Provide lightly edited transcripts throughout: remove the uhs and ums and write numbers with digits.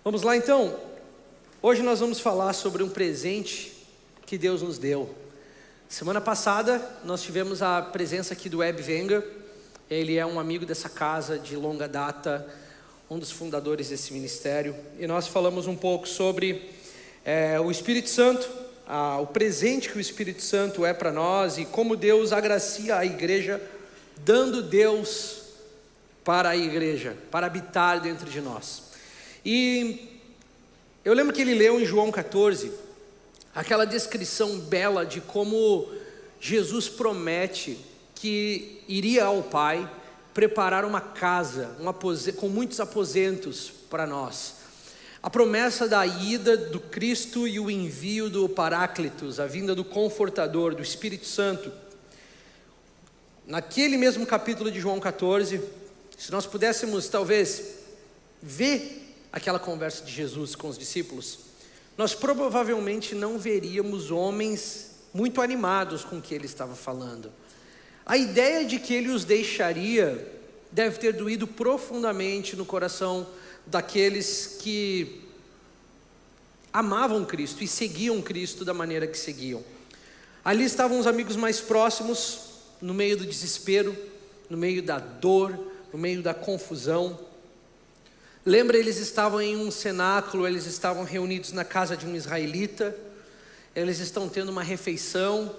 Vamos lá então. Hoje nós vamos falar sobre um presente que Deus nos deu. Semana passada nós tivemos a presença aqui do Web Venga. Ele é um amigo dessa casa de longa data, um dos fundadores desse ministério. E nós falamos um pouco sobre o Espírito Santo, o presente que o Espírito Santo é para nós e como Deus agracia a igreja, dando Deus para a igreja, para habitar dentro de nós. E eu lembro que ele leu em João 14, aquela descrição bela de como Jesus promete que iria ao Pai preparar uma casa, com muitos aposentos para nós. A promessa da ida do Cristo e o envio do Paráclitos, a vinda do Confortador, do Espírito Santo. Naquele mesmo capítulo de João 14, se nós pudéssemos talvez ver aquela conversa de Jesus com os discípulos, nós provavelmente não veríamos homens muito animados com o que ele estava falando. A ideia de que ele os deixaria deve ter doído profundamente no coração daqueles que amavam Cristo e seguiam Cristo da maneira que seguiam. Ali estavam os amigos mais próximos, no meio do desespero, no meio da dor, no meio da confusão. Lembra, eles estavam em um cenáculo, eles estavam reunidos na casa de um israelita, eles estão tendo uma refeição,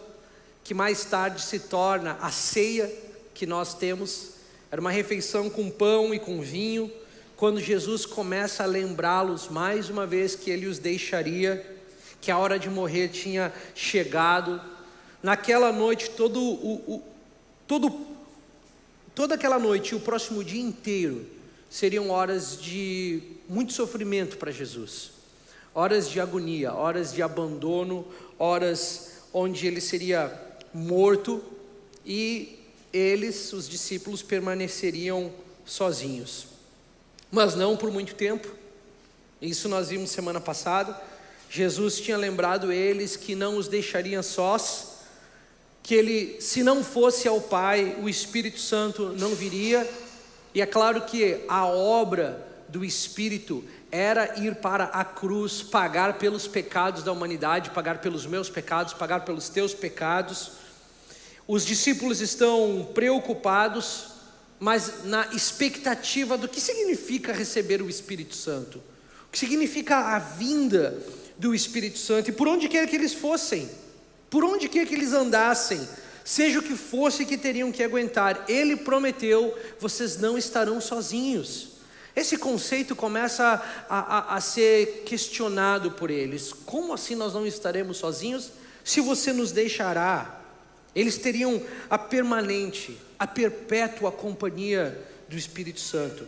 que mais tarde se torna a ceia que nós temos. Era uma refeição com pão e com vinho, quando Jesus começa a lembrá-los mais uma vez que ele os deixaria, que a hora de morrer tinha chegado. Naquela noite, toda aquela noite e o próximo dia inteiro seriam horas de muito sofrimento para Jesus, horas de agonia, horas de abandono, horas onde ele seria morto e eles, os discípulos, permaneceriam sozinhos. Mas não por muito tempo. Isso nós vimos semana passada. Jesus tinha lembrado eles que não os deixaria sós, que ele, se não fosse ao Pai, o Espírito Santo não viria. E é claro que a obra do Espírito era ir para a cruz, pagar pelos pecados da humanidade, pagar pelos meus pecados, pagar pelos teus pecados. Os discípulos estão preocupados, mas na expectativa do que significa receber o Espírito Santo, o que significa a vinda do Espírito Santo, e por onde quer que eles fossem, por onde quer que eles andassem, seja o que fosse que teriam que aguentar, ele prometeu: vocês não estarão sozinhos. Esse conceito começa a ser questionado por eles. Como assim nós não estaremos sozinhos? Se você nos deixará. Eles teriam a permanente, a perpétua companhia do Espírito Santo.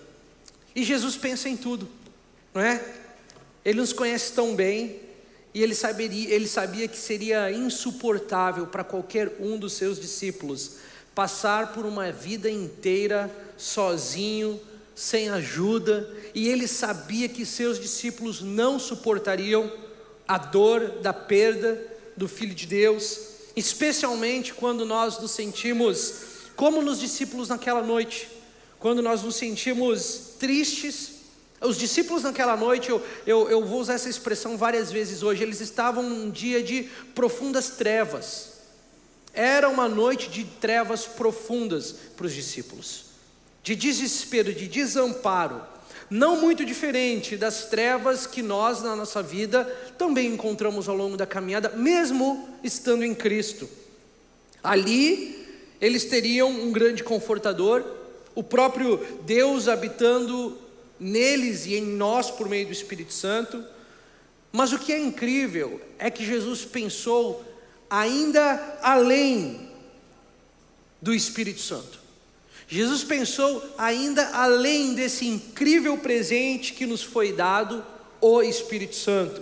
E Jesus pensa em tudo, não é? Ele nos conhece tão bem, e ele sabia que seria insuportável para qualquer um dos seus discípulos passar por uma vida inteira sozinho, sem ajuda, e ele sabia que seus discípulos não suportariam a dor da perda do Filho de Deus, especialmente quando nós nos sentimos como nos discípulos naquela noite, quando nós nos sentimos tristes. Os discípulos naquela noite, eu vou usar essa expressão várias vezes hoje, eles estavam num dia de profundas trevas. Era uma noite de trevas profundas para os discípulos, de desespero, de desamparo, não muito diferente das trevas que nós na nossa vida também encontramos ao longo da caminhada, mesmo estando em Cristo. Ali eles teriam um grande confortador, o próprio Deus habitando neles e em nós por meio do Espírito Santo. Mas o que é incrível é que Jesus pensou ainda além do Espírito Santo. Jesus pensou ainda além desse incrível presente que nos foi dado, o Espírito Santo.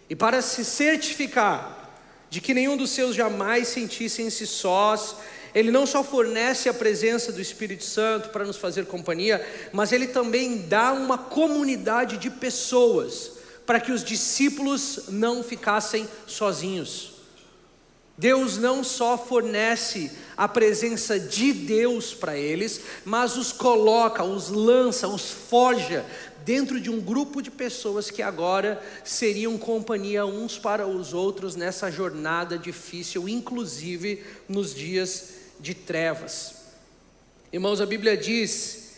E para se certificar de que nenhum dos seus jamais sentissem-se sós, ele não só fornece a presença do Espírito Santo para nos fazer companhia, mas ele também dá uma comunidade de pessoas para que os discípulos não ficassem sozinhos. Deus não só fornece a presença de Deus para eles, mas os coloca, os lança, os forja dentro de um grupo de pessoas que agora seriam companhia uns para os outros nessa jornada difícil, inclusive nos dias de trevas. Irmãos, a Bíblia diz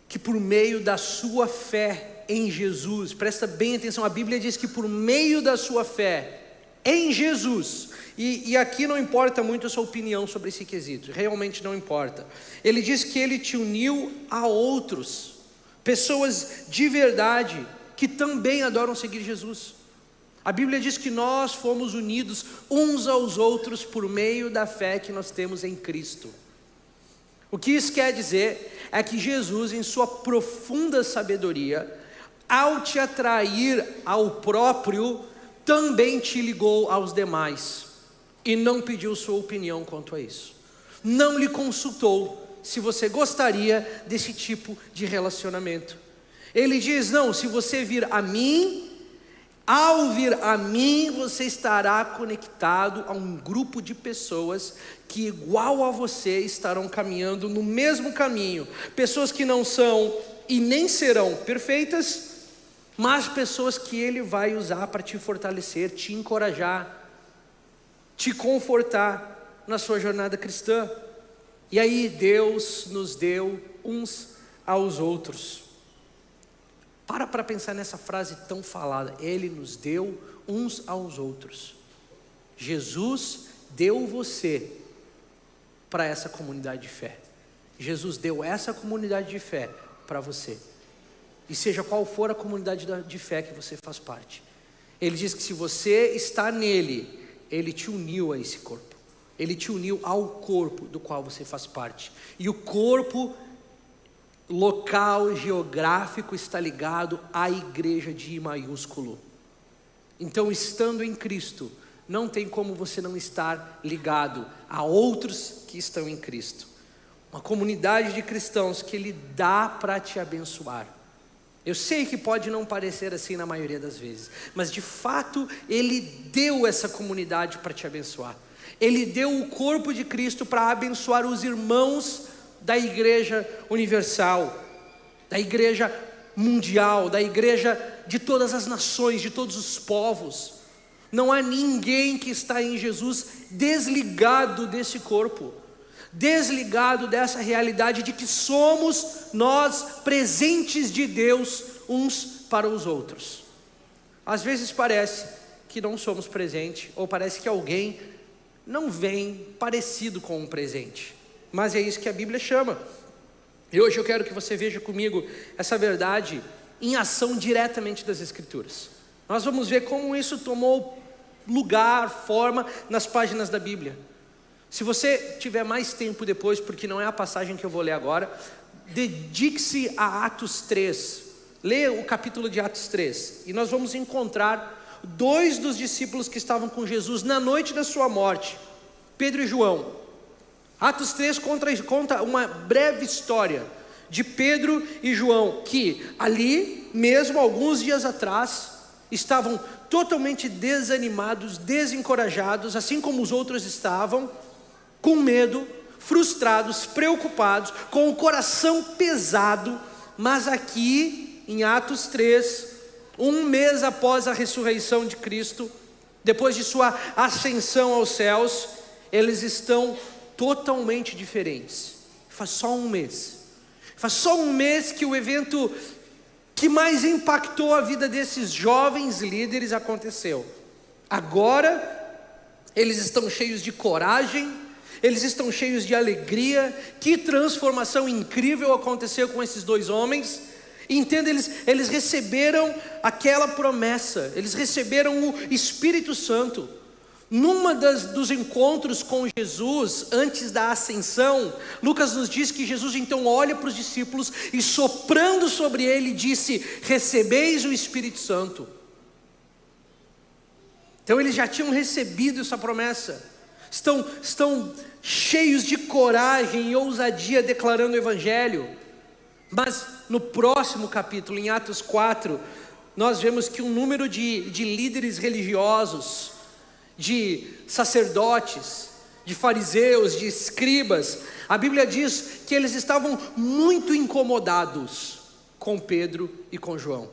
que por meio da sua fé em Jesus, presta bem atenção, a Bíblia diz que por meio da sua fé em Jesus, e aqui não importa muito a sua opinião sobre esse quesito, realmente não importa. Ele diz que Ele te uniu a outros, pessoas de verdade, que também adoram seguir Jesus. A Bíblia diz que nós fomos unidos uns aos outros por meio da fé que nós temos em Cristo. O que isso quer dizer é que Jesus, em sua profunda sabedoria, ao te atrair ao próprio, também te ligou aos demais e não pediu sua opinião quanto a isso. Não lhe consultou se você gostaria desse tipo de relacionamento. Ele diz: não, se você vir a mim, ao vir a mim, você estará conectado a um grupo de pessoas que, igual a você, estarão caminhando no mesmo caminho. Pessoas que não são e nem serão perfeitas, mas pessoas que Ele vai usar para te fortalecer, te encorajar, te confortar na sua jornada cristã. E aí Deus nos deu uns aos outros. Para pensar nessa frase tão falada, Ele nos deu uns aos outros. Jesus deu você para essa comunidade de fé. Jesus deu essa comunidade de fé para você. E seja qual for a comunidade de fé que você faz parte, Ele diz que se você está nele, Ele te uniu a esse corpo. Ele te uniu ao corpo do qual você faz parte. E o corpo local, geográfico, está ligado à igreja de I maiúsculo. Então, estando em Cristo, não tem como você não estar ligado a outros que estão em Cristo. Uma comunidade de cristãos que Ele dá para te abençoar. Eu sei que pode não parecer assim na maioria das vezes, mas de fato Ele deu essa comunidade para te abençoar. Ele deu o corpo de Cristo para abençoar os irmãos da igreja universal, da igreja mundial, da igreja de todas as nações, de todos os povos. Não há ninguém que está em Jesus desligado desse corpo, desligado dessa realidade de que somos nós presentes de Deus uns para os outros. Às vezes parece que não somos presente, ou parece que alguém não vem parecido com um presente, mas é isso que a Bíblia chama. E hoje eu quero que você veja comigo essa verdade em ação diretamente das Escrituras. Nós vamos ver como isso tomou lugar, forma nas páginas da Bíblia. Se você tiver mais tempo depois, porque não é a passagem que eu vou ler agora, dedique-se a Atos 3. Leia o capítulo de Atos 3. E nós vamos encontrar dois dos discípulos que estavam com Jesus na noite da sua morte, Pedro e João. Atos 3 conta uma breve história de Pedro e João, que ali mesmo, alguns dias atrás, estavam totalmente desanimados, desencorajados, assim como os outros estavam, com medo, frustrados, preocupados, com o coração pesado. Mas aqui em Atos 3, um mês após a ressurreição de Cristo, depois de sua ascensão aos céus, eles estão totalmente diferentes. Faz só um mês que o evento que mais impactou a vida desses jovens líderes aconteceu. Agora eles estão cheios de coragem, eles estão cheios de alegria. Que transformação incrível aconteceu com esses dois homens. Entenda, eles receberam aquela promessa, eles receberam o Espírito Santo. Numa dos encontros com Jesus, antes da ascensão, Lucas nos diz que Jesus então olha para os discípulos e, soprando sobre ele, disse: recebeis o Espírito Santo. Então eles já tinham recebido essa promessa, estão cheios de coragem e ousadia declarando o Evangelho. Mas no próximo capítulo, em Atos 4, nós vemos que um número de líderes religiosos de sacerdotes, de fariseus, de escribas. A Bíblia diz que eles estavam muito incomodados com Pedro e com João.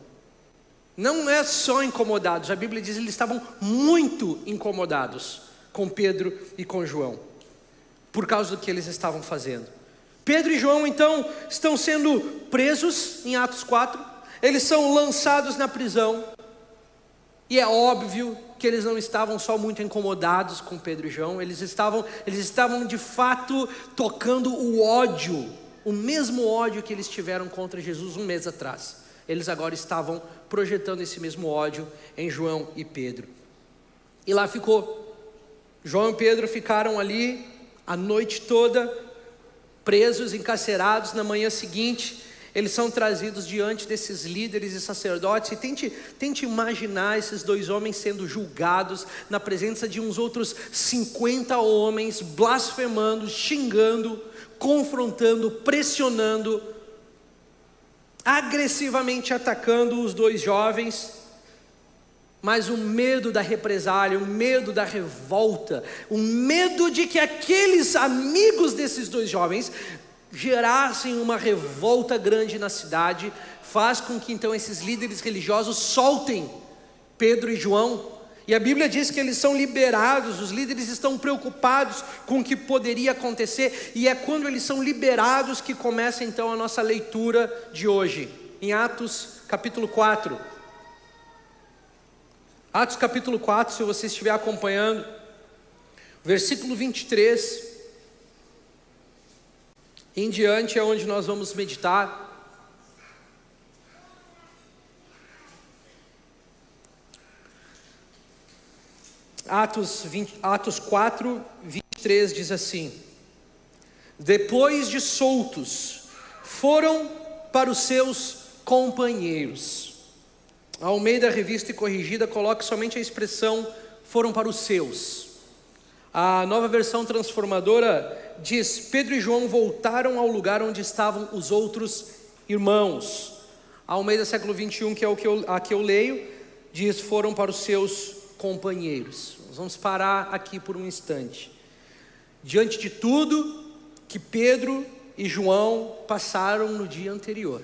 Não é só incomodados, a Bíblia diz que eles estavam muito incomodados com Pedro e com João, por causa do que eles estavam fazendo. Pedro e João então estão sendo presos em Atos 4, eles são lançados na prisão, e é óbvio que eles não estavam só muito incomodados com Pedro e João, eles estavam de fato tocando o ódio, o mesmo ódio que eles tiveram contra Jesus um mês atrás. Eles agora estavam projetando esse mesmo ódio em João e Pedro. E lá ficou. João e Pedro ficaram ali a noite toda, presos, encarcerados. Na manhã seguinte, eles são trazidos diante desses líderes e sacerdotes. E tente imaginar esses dois homens sendo julgados na presença de uns outros 50 homens, blasfemando, xingando, confrontando, pressionando, agressivamente atacando os dois jovens. Mas o medo da represália, o medo da revolta, o medo de que aqueles amigos desses dois jovens gerassem uma revolta grande na cidade, faz com que então esses líderes religiosos soltem Pedro e João. E a Bíblia diz que eles são liberados, os líderes estão preocupados com o que poderia acontecer, e é quando eles são liberados que começa então a nossa leitura de hoje, em Atos capítulo 4. Atos capítulo 4, se você estiver acompanhando, versículo 23 em diante é onde nós vamos meditar. Atos 4, 23 diz assim: depois de soltos, foram para os seus companheiros. A Almeida Revista e Corrigida coloca somente a expressão foram para os seus. A Nova Versão Transformadora diz: Pedro e João voltaram ao lugar onde estavam os outros irmãos. A Almeida século 21, que é a que eu leio, diz: foram para os seus companheiros. Nós vamos parar aqui por um instante. Diante de tudo que Pedro e João passaram no dia anterior,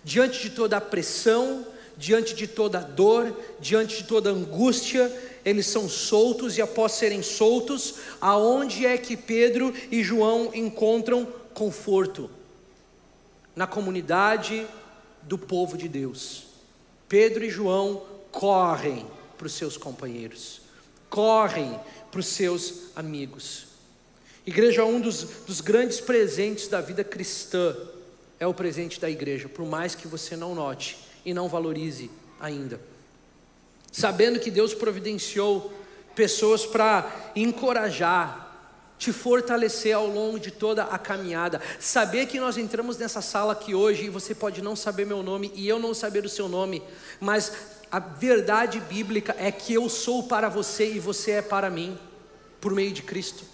diante de toda a pressão, diante de toda a dor, diante de toda a angústia, eles são soltos, e após serem soltos, aonde é que Pedro e João encontram conforto? Na comunidade do povo de Deus. Pedro e João correm para os seus companheiros, correm para os seus amigos. Igreja, um dos grandes presentes da vida cristã é o presente da igreja, por mais que você não note e não valorize ainda. Sabendo que Deus providenciou pessoas para encorajar, te fortalecer ao longo de toda a caminhada. Saber que nós entramos nessa sala aqui hoje, e você pode não saber meu nome e eu não saber o seu nome, mas a verdade bíblica é que eu sou para você e você é para mim, por meio de Cristo.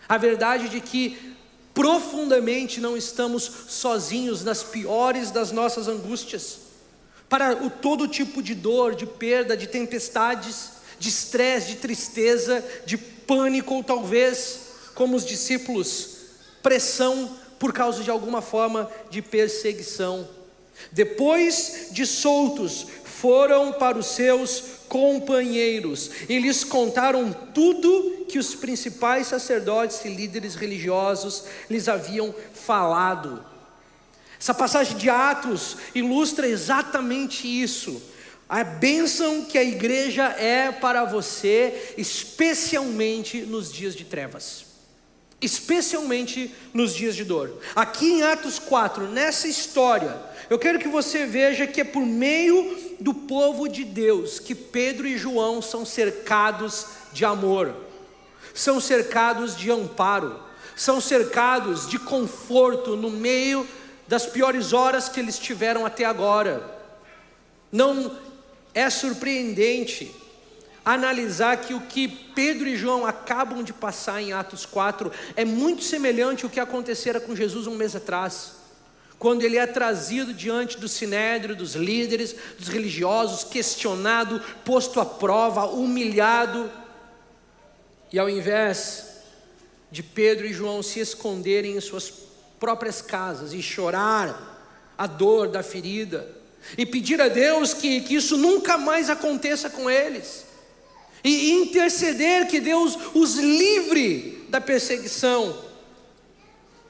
A verdade de que profundamente não estamos sozinhos nas piores das nossas angústias, para todo tipo de dor, de perda, de tempestades, de estresse, de tristeza, de pânico, ou talvez, como os discípulos, pressão por causa de alguma forma de perseguição. Depois de soltos, foram para os seus companheiros e lhes contaram tudo que os principais sacerdotes e líderes religiosos lhes haviam falado. Essa passagem de Atos ilustra exatamente isso. A bênção que a igreja é para você, especialmente nos dias de trevas, especialmente nos dias de dor. Aqui em Atos 4, nessa história, eu quero que você veja que é por meio do povo de Deus que Pedro e João são cercados de amor, são cercados de amparo, são cercados de conforto no meio das piores horas que eles tiveram até agora. Não é surpreendente analisar que o que Pedro e João acabam de passar em Atos 4 é muito semelhante ao que acontecera com Jesus um mês atrás, quando ele é trazido diante do sinédrio, dos líderes, dos religiosos, questionado, posto à prova, humilhado. E ao invés de Pedro e João se esconderem em suas próprias casas e chorar a dor da ferida, e pedir a Deus que isso nunca mais aconteça com eles, e interceder que Deus os livre da perseguição,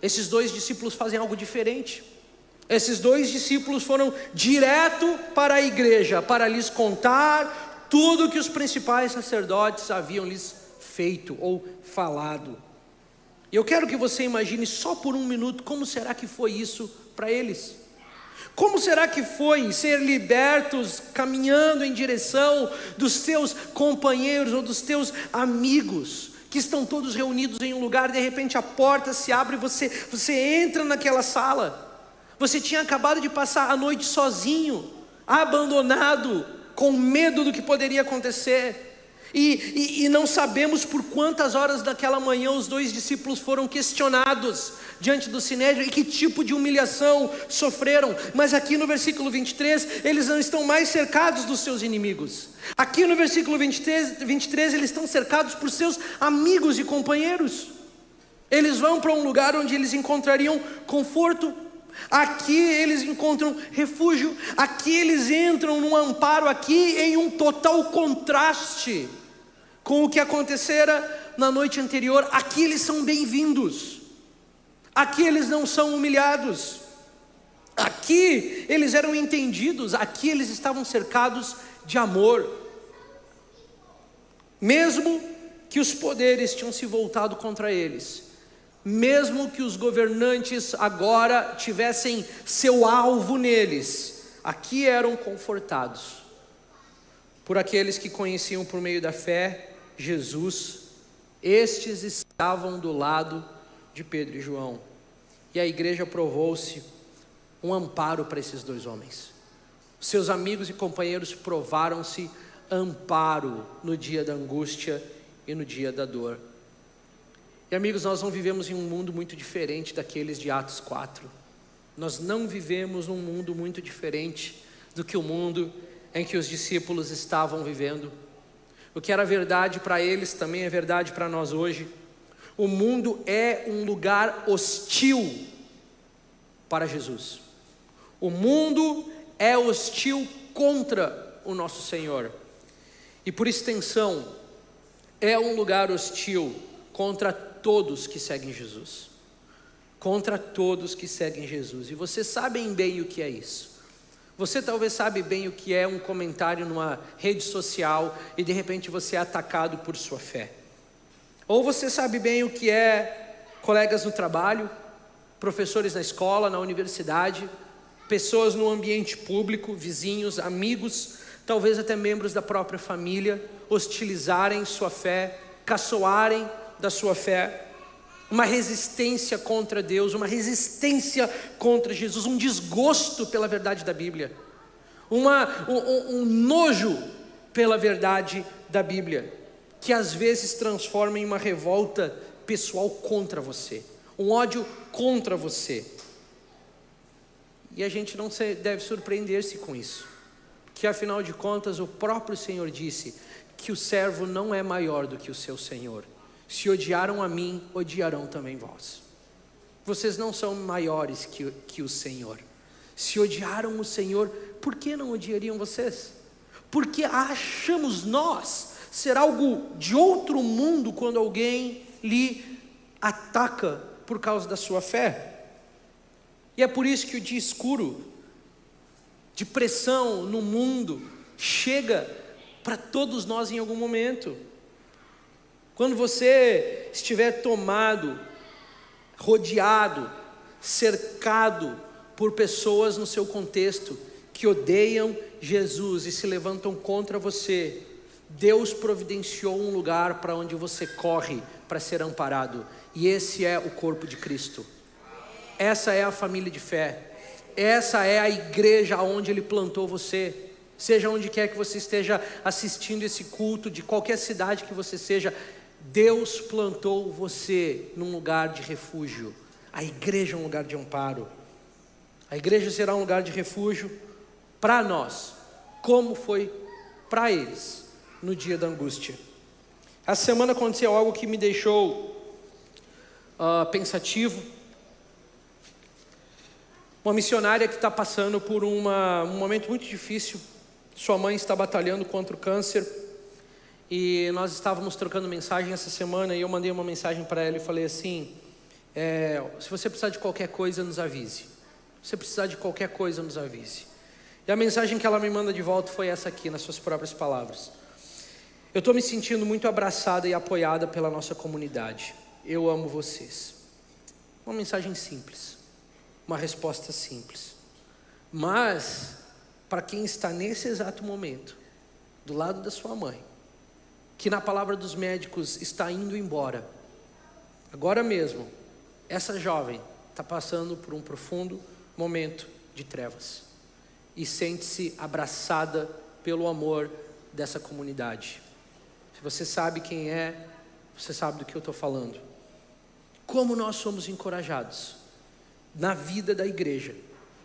esses dois discípulos fazem algo diferente. Esses dois discípulos foram direto para a igreja, para lhes contar tudo que os principais sacerdotes haviam lhes feito ou falado. E eu quero que você imagine só por um minuto como será que foi isso para eles. Como será que foi ser libertos caminhando em direção dos teus companheiros ou dos teus amigos, que estão todos reunidos em um lugar, de repente a porta se abre e você entra naquela sala. Você tinha acabado de passar a noite sozinho, abandonado, com medo do que poderia acontecer. E não sabemos por quantas horas daquela manhã os dois discípulos foram questionados diante do Sinédrio e que tipo de humilhação sofreram. Mas aqui no versículo 23, eles não estão mais cercados dos seus inimigos. Aqui no versículo 23 eles estão cercados por seus amigos e companheiros. Eles vão para um lugar onde eles encontrariam conforto. Aqui eles encontram refúgio. Aqui eles entram num amparo, aqui em um total contraste com o que acontecera na noite anterior. Aqui eles são bem-vindos. Aqui eles não são humilhados. Aqui eles eram entendidos. Aqui eles estavam cercados de amor. Mesmo que os poderes tinham se voltado contra eles, mesmo que os governantes agora tivessem seu alvo neles, aqui eram confortados por aqueles que conheciam por meio da fé Jesus. Estes estavam do lado de Pedro e João, e a igreja provou-se um amparo para esses dois homens. Seus amigos e companheiros provaram-se amparo no dia da angústia e no dia da dor. E amigos, nós não vivemos em um mundo muito diferente daqueles de Atos 4. Nós não vivemos num mundo muito diferente do que o mundo em que os discípulos estavam vivendo. O que era verdade para eles também é verdade para nós hoje. O mundo é um lugar hostil para Jesus. O mundo é hostil contra o nosso Senhor. E por extensão, é um lugar hostil contra todos que seguem Jesus. Contra todos que seguem Jesus. E vocês sabem bem o que é isso. Você talvez sabe bem o que é um comentário numa rede social e de repente você é atacado por sua fé. Ou você sabe bem o que é colegas no trabalho, professores na escola, na universidade, pessoas no ambiente público, vizinhos, amigos, talvez até membros da própria família, hostilizarem sua fé, caçoarem da sua fé. Uma resistência contra Deus, uma resistência contra Jesus, um desgosto pela verdade da Bíblia, um nojo pela verdade da Bíblia, que às vezes transforma em uma revolta pessoal contra você, um ódio contra você. E a gente não deve surpreender-se com isso, que afinal de contas o próprio Senhor disse que o servo não é maior do que o seu Senhor. Se odiaram a mim, odiarão também vós. Vocês não são maiores que o Senhor. Se odiaram o Senhor, por que não odiariam vocês? Porque achamos nós ser algo de outro mundo quando alguém lhe ataca por causa da sua fé. E é por isso que o dia escuro de pressão no mundo chega para todos nós em algum momento. Quando você estiver tomado, rodeado, cercado por pessoas no seu contexto que odeiam Jesus e se levantam contra você, Deus providenciou um lugar para onde você corre para ser amparado, e esse é o corpo de Cristo. Essa é a família de fé, essa é a igreja onde Ele plantou você. Seja onde quer que você esteja assistindo esse culto, de qualquer cidade que você seja, Deus plantou você num lugar de refúgio. A igreja é um lugar de amparo. A igreja será um lugar de refúgio para nós, como foi para eles no dia da angústia. Essa semana aconteceu algo que me deixou pensativo. Uma missionária que está passando por um momento muito difícil. Sua mãe está batalhando contra o câncer. E nós estávamos trocando mensagem essa semana. E eu mandei uma mensagem para ela e falei assim: se você precisar de qualquer coisa, nos avise. Se você precisar de qualquer coisa, nos avise. E a mensagem que ela me manda de volta foi essa aqui, nas suas próprias palavras: eu estou me sentindo muito abraçada e apoiada pela nossa comunidade. Eu amo vocês. Uma mensagem simples, uma resposta simples. Mas, para quem está nesse exato momento, do lado da sua mãe, que na palavra dos médicos está indo embora, agora mesmo, essa jovem está passando por um profundo momento de trevas. E sente-se abraçada pelo amor dessa comunidade. Se você sabe quem é, você sabe do que eu estou falando. Como nós somos encorajados na vida da igreja,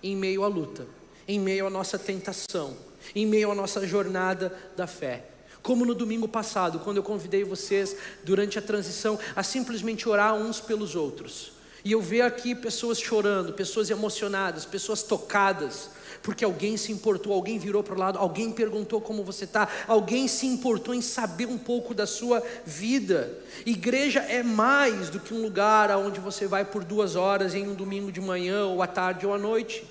em meio à luta, em meio à nossa tentação, em meio à nossa jornada da fé. Como no domingo passado, quando eu convidei vocês, durante a transição, a simplesmente orar uns pelos outros. E eu vejo aqui pessoas chorando, pessoas emocionadas, pessoas tocadas, porque alguém se importou, alguém virou para o lado, alguém perguntou como você está, alguém se importou em saber um pouco da sua vida. Igreja é mais do que um lugar onde você vai por 2 horas em um domingo de manhã, ou à tarde ou à noite.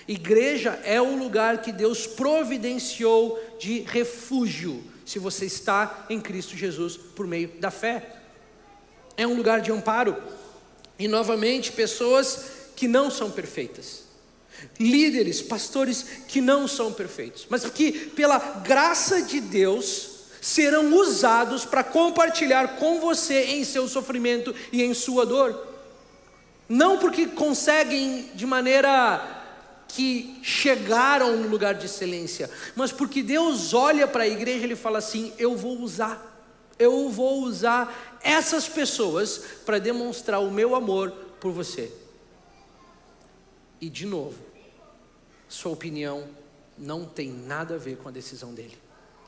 Igreja é o lugar que Deus providenciou de refúgio, se você está em Cristo Jesus por meio da fé. É um lugar de amparo. E novamente, pessoas que não são perfeitas, líderes, pastores que não são perfeitos, mas que pela graça de Deus serão usados para compartilhar com você em seu sofrimento e em sua dor. Não porque conseguem de maneira que chegaram no lugar de excelência, mas porque Deus olha para a igreja e Ele fala assim: eu vou usar essas pessoas para demonstrar o meu amor por você. E de novo, sua opinião não tem nada a ver com a decisão dele.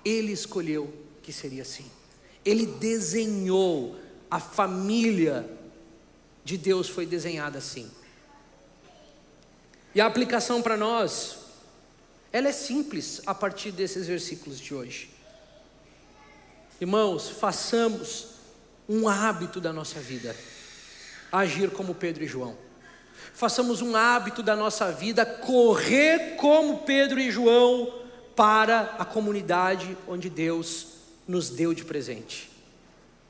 Ele escolheu que seria assim. Ele desenhou, a família de Deus foi desenhada assim. E a aplicação para nós, ela é simples a partir desses versículos de hoje. Irmãos, façamos um hábito da nossa vida agir como Pedro e João. Façamos um hábito da nossa vida correr como Pedro e João para a comunidade onde Deus nos deu de presente.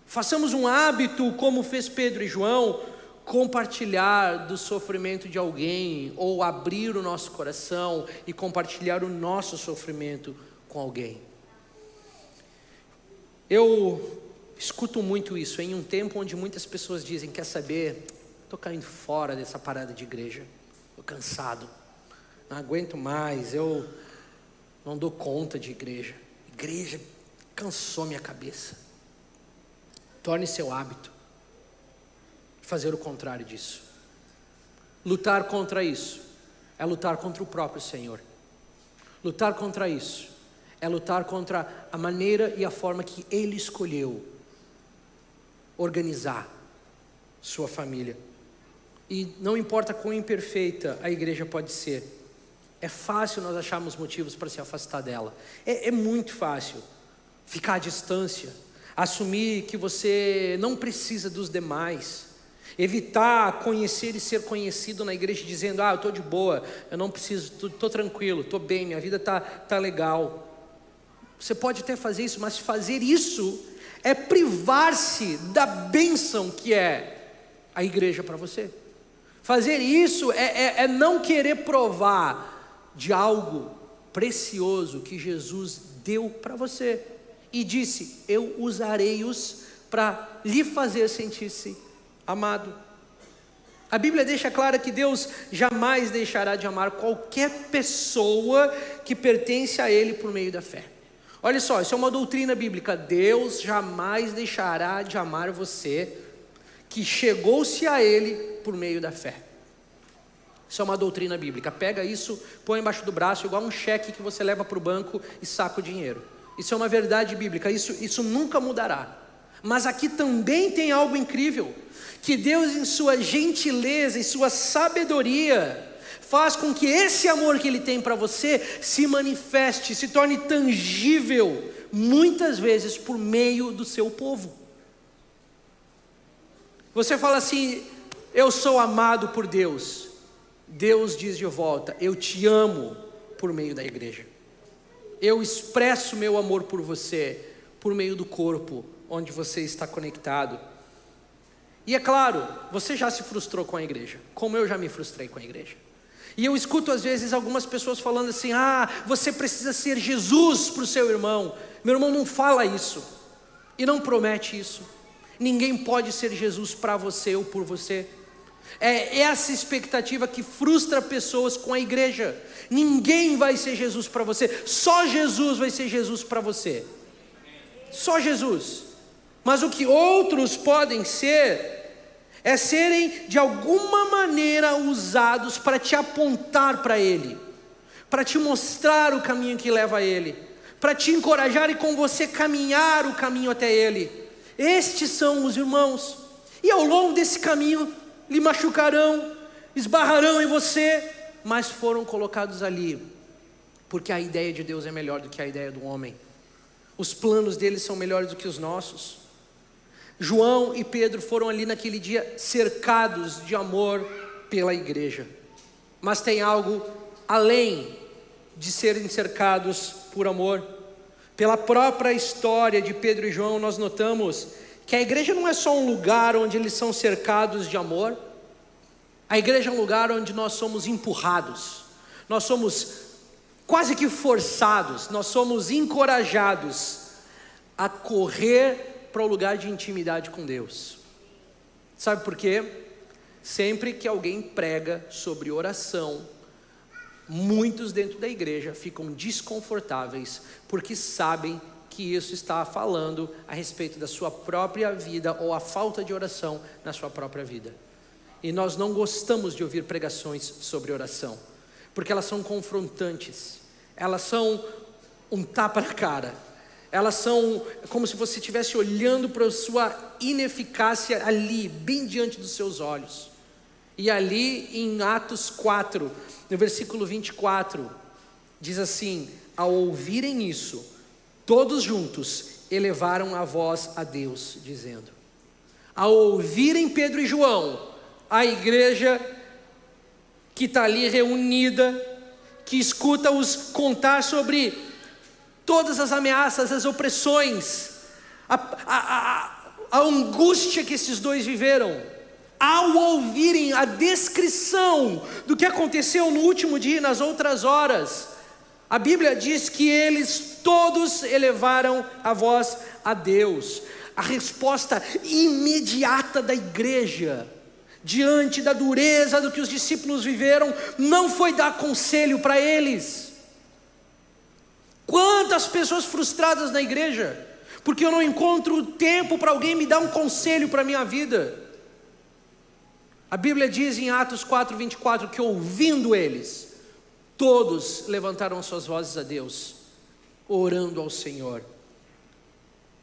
Façamos um hábito como fez Pedro e João, compartilhar do sofrimento de alguém, ou abrir o nosso coração e compartilhar o nosso sofrimento com alguém. Eu escuto muito isso em um tempo onde muitas pessoas dizem: quer saber, estou caindo fora dessa parada de igreja, estou cansado, não aguento mais, eu não dou conta de igreja cansou minha cabeça. Torne seu hábito fazer o contrário disso. Lutar contra isso é lutar contra o próprio Senhor. Lutar contra isso é lutar contra a maneira e a forma que Ele escolheu organizar sua família. E não importa quão imperfeita a igreja pode ser, é fácil nós acharmos motivos para se afastar dela. É muito fácil ficar à distância, assumir que você não precisa dos demais, evitar conhecer e ser conhecido na igreja dizendo: eu estou de boa, eu não preciso, estou tranquilo, estou bem, minha vida está legal. Você pode até fazer isso, mas fazer isso é privar-se da bênção que é a igreja para você. Fazer isso é não querer provar de algo precioso que Jesus deu para você. E disse: eu usarei-os para lhe fazer sentir-se amado. A Bíblia deixa clara que Deus jamais deixará de amar qualquer pessoa que pertence a Ele por meio da fé. Olha só, isso é uma doutrina bíblica. Deus jamais deixará de amar você que chegou-se a Ele por meio da fé. Isso é uma doutrina bíblica. Pega isso, põe embaixo do braço, igual um cheque que você leva para o banco e saca o dinheiro. Isso é uma verdade bíblica, isso nunca mudará. Mas aqui também tem algo incrível, que Deus, em sua gentileza, em sua sabedoria, faz com que esse amor que Ele tem para você se manifeste, se torne tangível, muitas vezes por meio do seu povo. Você fala assim: eu sou amado por Deus. Deus diz de volta: eu te amo por meio da igreja. Eu expresso meu amor por você por meio do corpo onde você está conectado. E é claro, você já se frustrou com a igreja, como eu já me frustrei com a igreja. E eu escuto às vezes algumas pessoas falando assim: você precisa ser Jesus para o seu irmão. Meu irmão, não fala isso e não promete isso. Ninguém pode ser Jesus para você ou por você. É essa expectativa que frustra pessoas com a igreja. Ninguém vai ser Jesus para você, só Jesus vai ser Jesus para você. Só Jesus. Mas o que outros podem ser é serem de alguma maneira usados para te apontar para Ele, para te mostrar o caminho que leva a Ele, para te encorajar e com você caminhar o caminho até Ele. Estes são os irmãos, e ao longo desse caminho lhe machucarão, esbarrarão em você, mas foram colocados ali, porque a ideia de Deus é melhor do que a ideia do homem. Os planos deles são melhores do que os nossos. João e Pedro foram ali naquele dia cercados de amor pela igreja. Mas tem algo além de serem cercados por amor. Pela própria história de Pedro e João, nós notamos que a igreja não é só um lugar onde eles são cercados de amor. A igreja é um lugar onde nós somos empurrados, nós somos quase que forçados, nós somos encorajados a correr para o lugar de intimidade com Deus. Sabe por quê? Sempre que alguém prega sobre oração, muitos dentro da igreja ficam desconfortáveis, porque sabem que isso está falando a respeito da sua própria vida, ou a falta de oração na sua própria vida. E nós não gostamos de ouvir pregações sobre oração, porque elas são confrontantes, elas são um tapa na cara, elas são como se você estivesse olhando para a sua ineficácia ali, bem diante dos seus olhos. E ali em Atos 4, no versículo 24, diz assim: ao ouvirem isso, todos juntos elevaram a voz a Deus, dizendo. Ao ouvirem Pedro e João, a igreja que está ali reunida, que escuta-os contar sobre todas as ameaças, as opressões, a angústia que esses dois viveram, ao ouvirem a descrição do que aconteceu no último dia e nas outras horas, a Bíblia diz que eles todos elevaram a voz a Deus. A resposta imediata da igreja diante da dureza do que os discípulos viveram não foi dar conselho para eles. Quantas pessoas frustradas na igreja, porque eu não encontro tempo para alguém me dar um conselho para a minha vida. A Bíblia diz em Atos 4:24 que ouvindo eles, todos levantaram suas vozes a Deus, orando ao Senhor.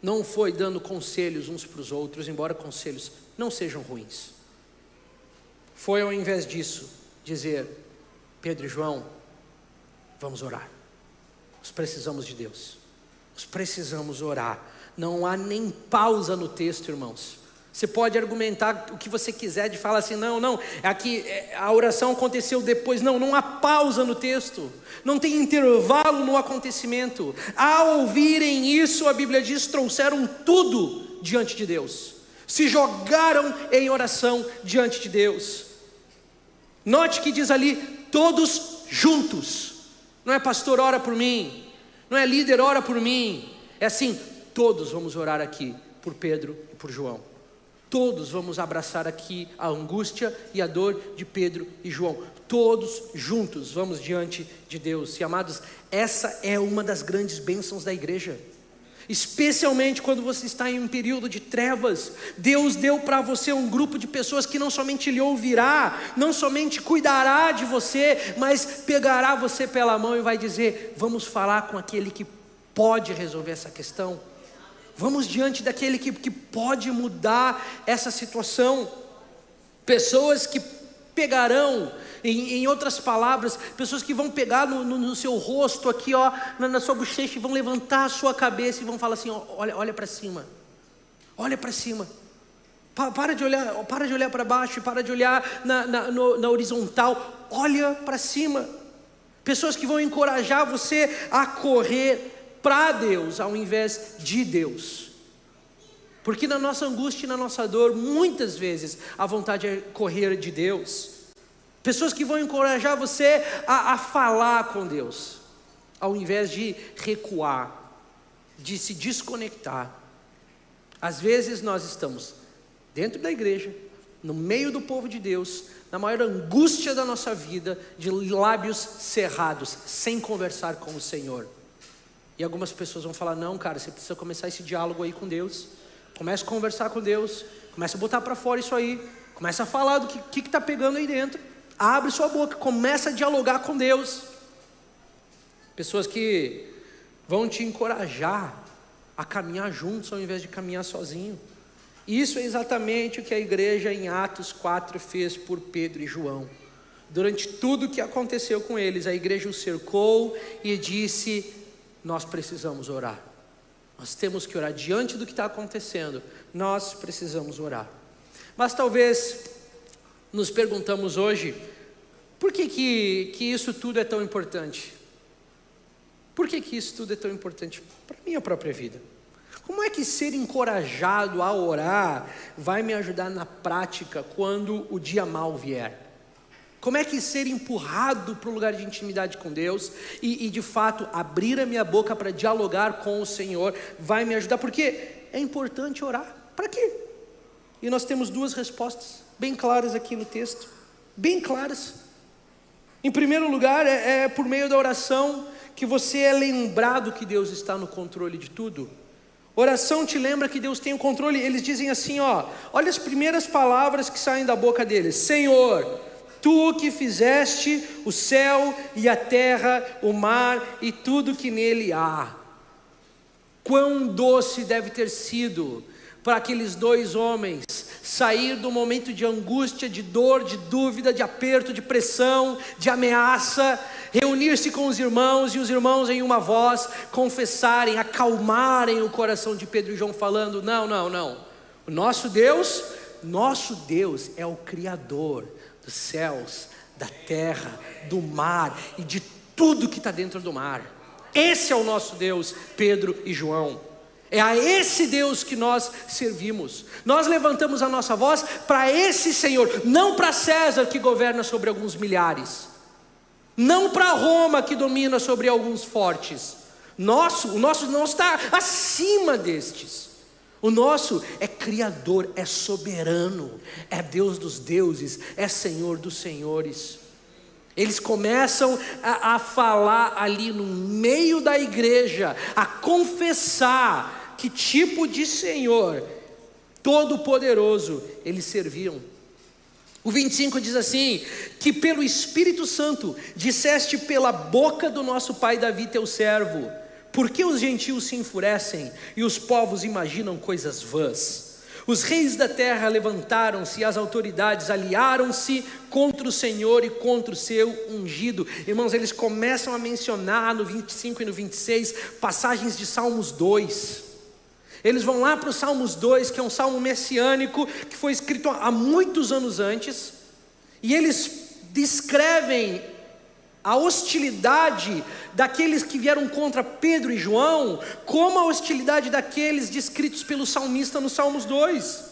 Não foi dando conselhos uns para os outros, embora conselhos não sejam ruins. Foi ao invés disso, dizer: Pedro e João, vamos orar. Nós precisamos de Deus. Nós precisamos orar. Não há nem pausa no texto, irmãos. Você pode argumentar o que você quiser, de falar assim: não, aqui a oração aconteceu depois. Não há pausa no texto, não tem intervalo no acontecimento. Ao ouvirem isso, a Bíblia diz, trouxeram tudo diante de Deus, se jogaram em oração diante de Deus. Note que diz ali, todos juntos. Não é pastor, ora por mim, não é líder, ora por mim. É assim, todos vamos orar aqui por Pedro e por João. Todos vamos abraçar aqui a angústia e a dor de Pedro e João. Todos juntos vamos diante de Deus. E amados, essa é uma das grandes bênçãos da igreja. Especialmente quando você está em um período de trevas. Deus deu para você um grupo de pessoas que não somente lhe ouvirá, não somente cuidará de você, mas pegará você pela mão e vai dizer: vamos falar com aquele que pode resolver essa questão. Vamos diante daquele que pode mudar essa situação. Pessoas que pegarão, em outras palavras, pessoas que vão pegar no seu rosto aqui, ó, na sua bochecha, e vão levantar a sua cabeça e vão falar assim: ó, olha para cima, olha para cima. Para de olhar para baixo, para de olhar na horizontal, olha para cima. Pessoas que vão encorajar você a correr para Deus ao invés de Deus. Porque na nossa angústia e na nossa dor, muitas vezes a vontade é correr de Deus. Pessoas que vão encorajar você a falar com Deus, ao invés de recuar, de se desconectar. Às vezes nós estamos dentro da igreja, no meio do povo de Deus, na maior angústia da nossa vida, de lábios cerrados, sem conversar com o Senhor. E algumas pessoas vão falar: não, cara, você precisa começar esse diálogo aí com Deus. Comece a conversar com Deus, comece a botar para fora isso aí, comece a falar do que está pegando aí dentro. Abre sua boca, começa a dialogar com Deus. Pessoas que vão te encorajar a caminhar juntos ao invés de caminhar sozinho. Isso é exatamente o que a igreja em Atos 4 fez por Pedro e João. Durante tudo o que aconteceu com eles, a igreja os cercou e disse: nós precisamos orar. Nós temos que orar diante do que está acontecendo. Nós precisamos orar. Mas talvez nos perguntamos hoje: por que isso tudo é tão importante? Por que isso tudo é tão importante para a minha própria vida? Como é que ser encorajado a orar vai me ajudar na prática quando o dia mal vier? Como é que ser empurrado para o lugar de intimidade com Deus e de fato abrir a minha boca para dialogar com o Senhor vai me ajudar? Porque é importante orar. Para quê? E nós temos duas respostas bem claras aqui no texto, bem claras. Em primeiro lugar, é por meio da oração que você é lembrado que Deus está no controle de tudo. Oração te lembra que Deus tem o controle. Eles dizem assim, ó, olha as primeiras palavras que saem da boca deles: Senhor, Tu que fizeste o céu e a terra, o mar e tudo que nele há. Quão doce deve ter sido para aqueles dois homens sair do momento de angústia, de dor, de dúvida, de aperto, de pressão, de ameaça, reunir-se com os irmãos e os irmãos em uma voz confessarem, acalmarem o coração de Pedro e João, falando: não, o nosso Deus é o Criador dos céus, da terra, do mar e de tudo que está dentro do mar. Esse é o nosso Deus, Pedro e João. É a esse Deus que nós servimos. Nós levantamos a nossa voz para esse Senhor, não para César que governa sobre alguns milhares, não para Roma que domina sobre alguns fortes. O nosso não está acima destes. O nosso é Criador, é soberano, é Deus dos deuses, é Senhor dos senhores. Eles começam a falar ali no meio da igreja, a confessar que tipo de Senhor todo-poderoso eles serviam. O 25 diz assim: que pelo Espírito Santo disseste pela boca do nosso pai Davi teu servo: por que os gentios se enfurecem e os povos imaginam coisas vãs? Os reis da terra levantaram-se e as autoridades aliaram-se contra o Senhor e contra o seu ungido. Irmãos, eles começam a mencionar no 25 e no 26 passagens de Salmos 2. Eles vão lá para o Salmos 2, que é um salmo messiânico, que foi escrito há muitos anos antes, e eles descrevem a hostilidade daqueles que vieram contra Pedro e João, como a hostilidade daqueles descritos pelo salmista no Salmos 2.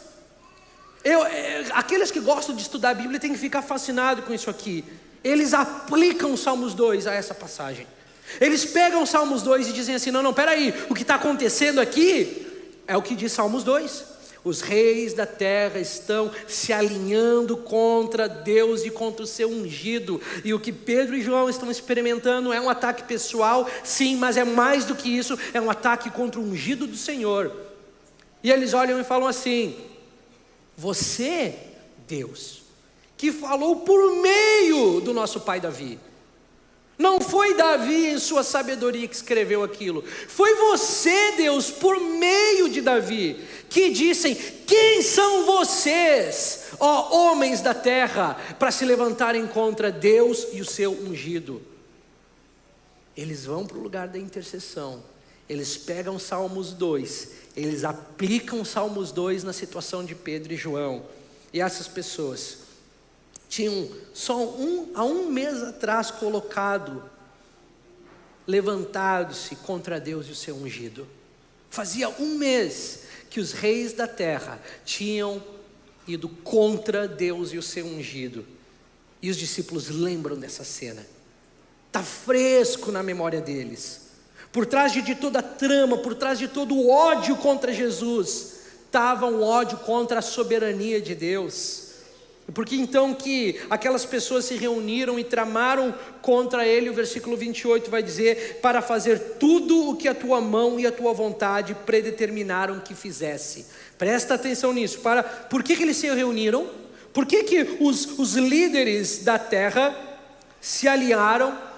Aqueles que gostam de estudar a Bíblia têm que ficar fascinados com isso aqui. Eles aplicam o Salmos 2 a essa passagem. Eles pegam o Salmos 2 e dizem assim: não, peraí, o que está acontecendo aqui é o que diz Salmos 2. Os reis da terra estão se alinhando contra Deus e contra o seu ungido. E o que Pedro e João estão experimentando é um ataque pessoal, sim, mas é mais do que isso, é um ataque contra o ungido do Senhor. E eles olham e falam assim: você, Deus, que falou por meio do nosso pai Davi, Não foi Davi em sua sabedoria que escreveu aquilo. Foi você, Deus, por meio de Davi, que dissem: quem são vocês, ó homens da terra, para se levantarem contra Deus e o seu ungido? Eles vão para o lugar da intercessão. Eles pegam Salmos 2, eles aplicam Salmos 2 na situação de Pedro e João. E essas pessoas tinham só há um mês atrás levantado-se contra Deus e o seu ungido. Fazia um mês que os reis da terra tinham ido contra Deus e o seu ungido. E os discípulos lembram dessa cena. Está fresco na memória deles. Por trás de toda a trama, por trás de todo o ódio contra Jesus, estava um ódio contra a soberania de Deus. Porque então que aquelas pessoas se reuniram e tramaram contra ele, o versículo 28 vai dizer: para fazer tudo o que a tua mão e a tua vontade predeterminaram que fizesse. Presta atenção nisso. Por que eles se reuniram? Por que os líderes da terra se aliaram?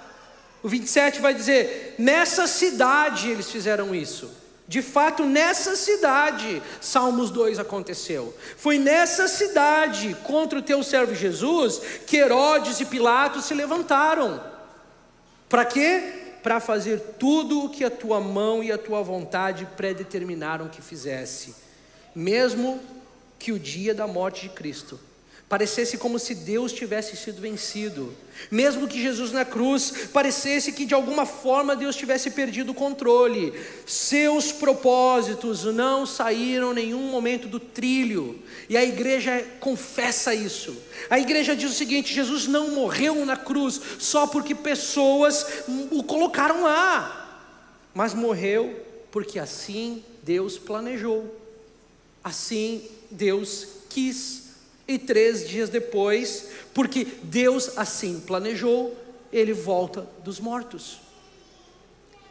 O 27 vai dizer: nessa cidade eles fizeram isso. De fato, nessa cidade, Salmos 2 aconteceu. Foi nessa cidade, contra o teu servo Jesus, que Herodes e Pilatos se levantaram. Para quê? Para fazer tudo o que a tua mão e a tua vontade predeterminaram que fizesse. Mesmo que o dia da morte de Cristo parecesse como se Deus tivesse sido vencido, mesmo que Jesus na cruz parecesse que de alguma forma Deus tivesse perdido o controle, seus propósitos não saíram em nenhum momento do trilho. E a igreja confessa isso. A igreja diz o seguinte: Jesus não morreu na cruz só porque pessoas o colocaram lá, mas morreu porque assim Deus planejou, assim Deus quis. E 3 dias depois, porque Deus assim planejou, ele volta dos mortos.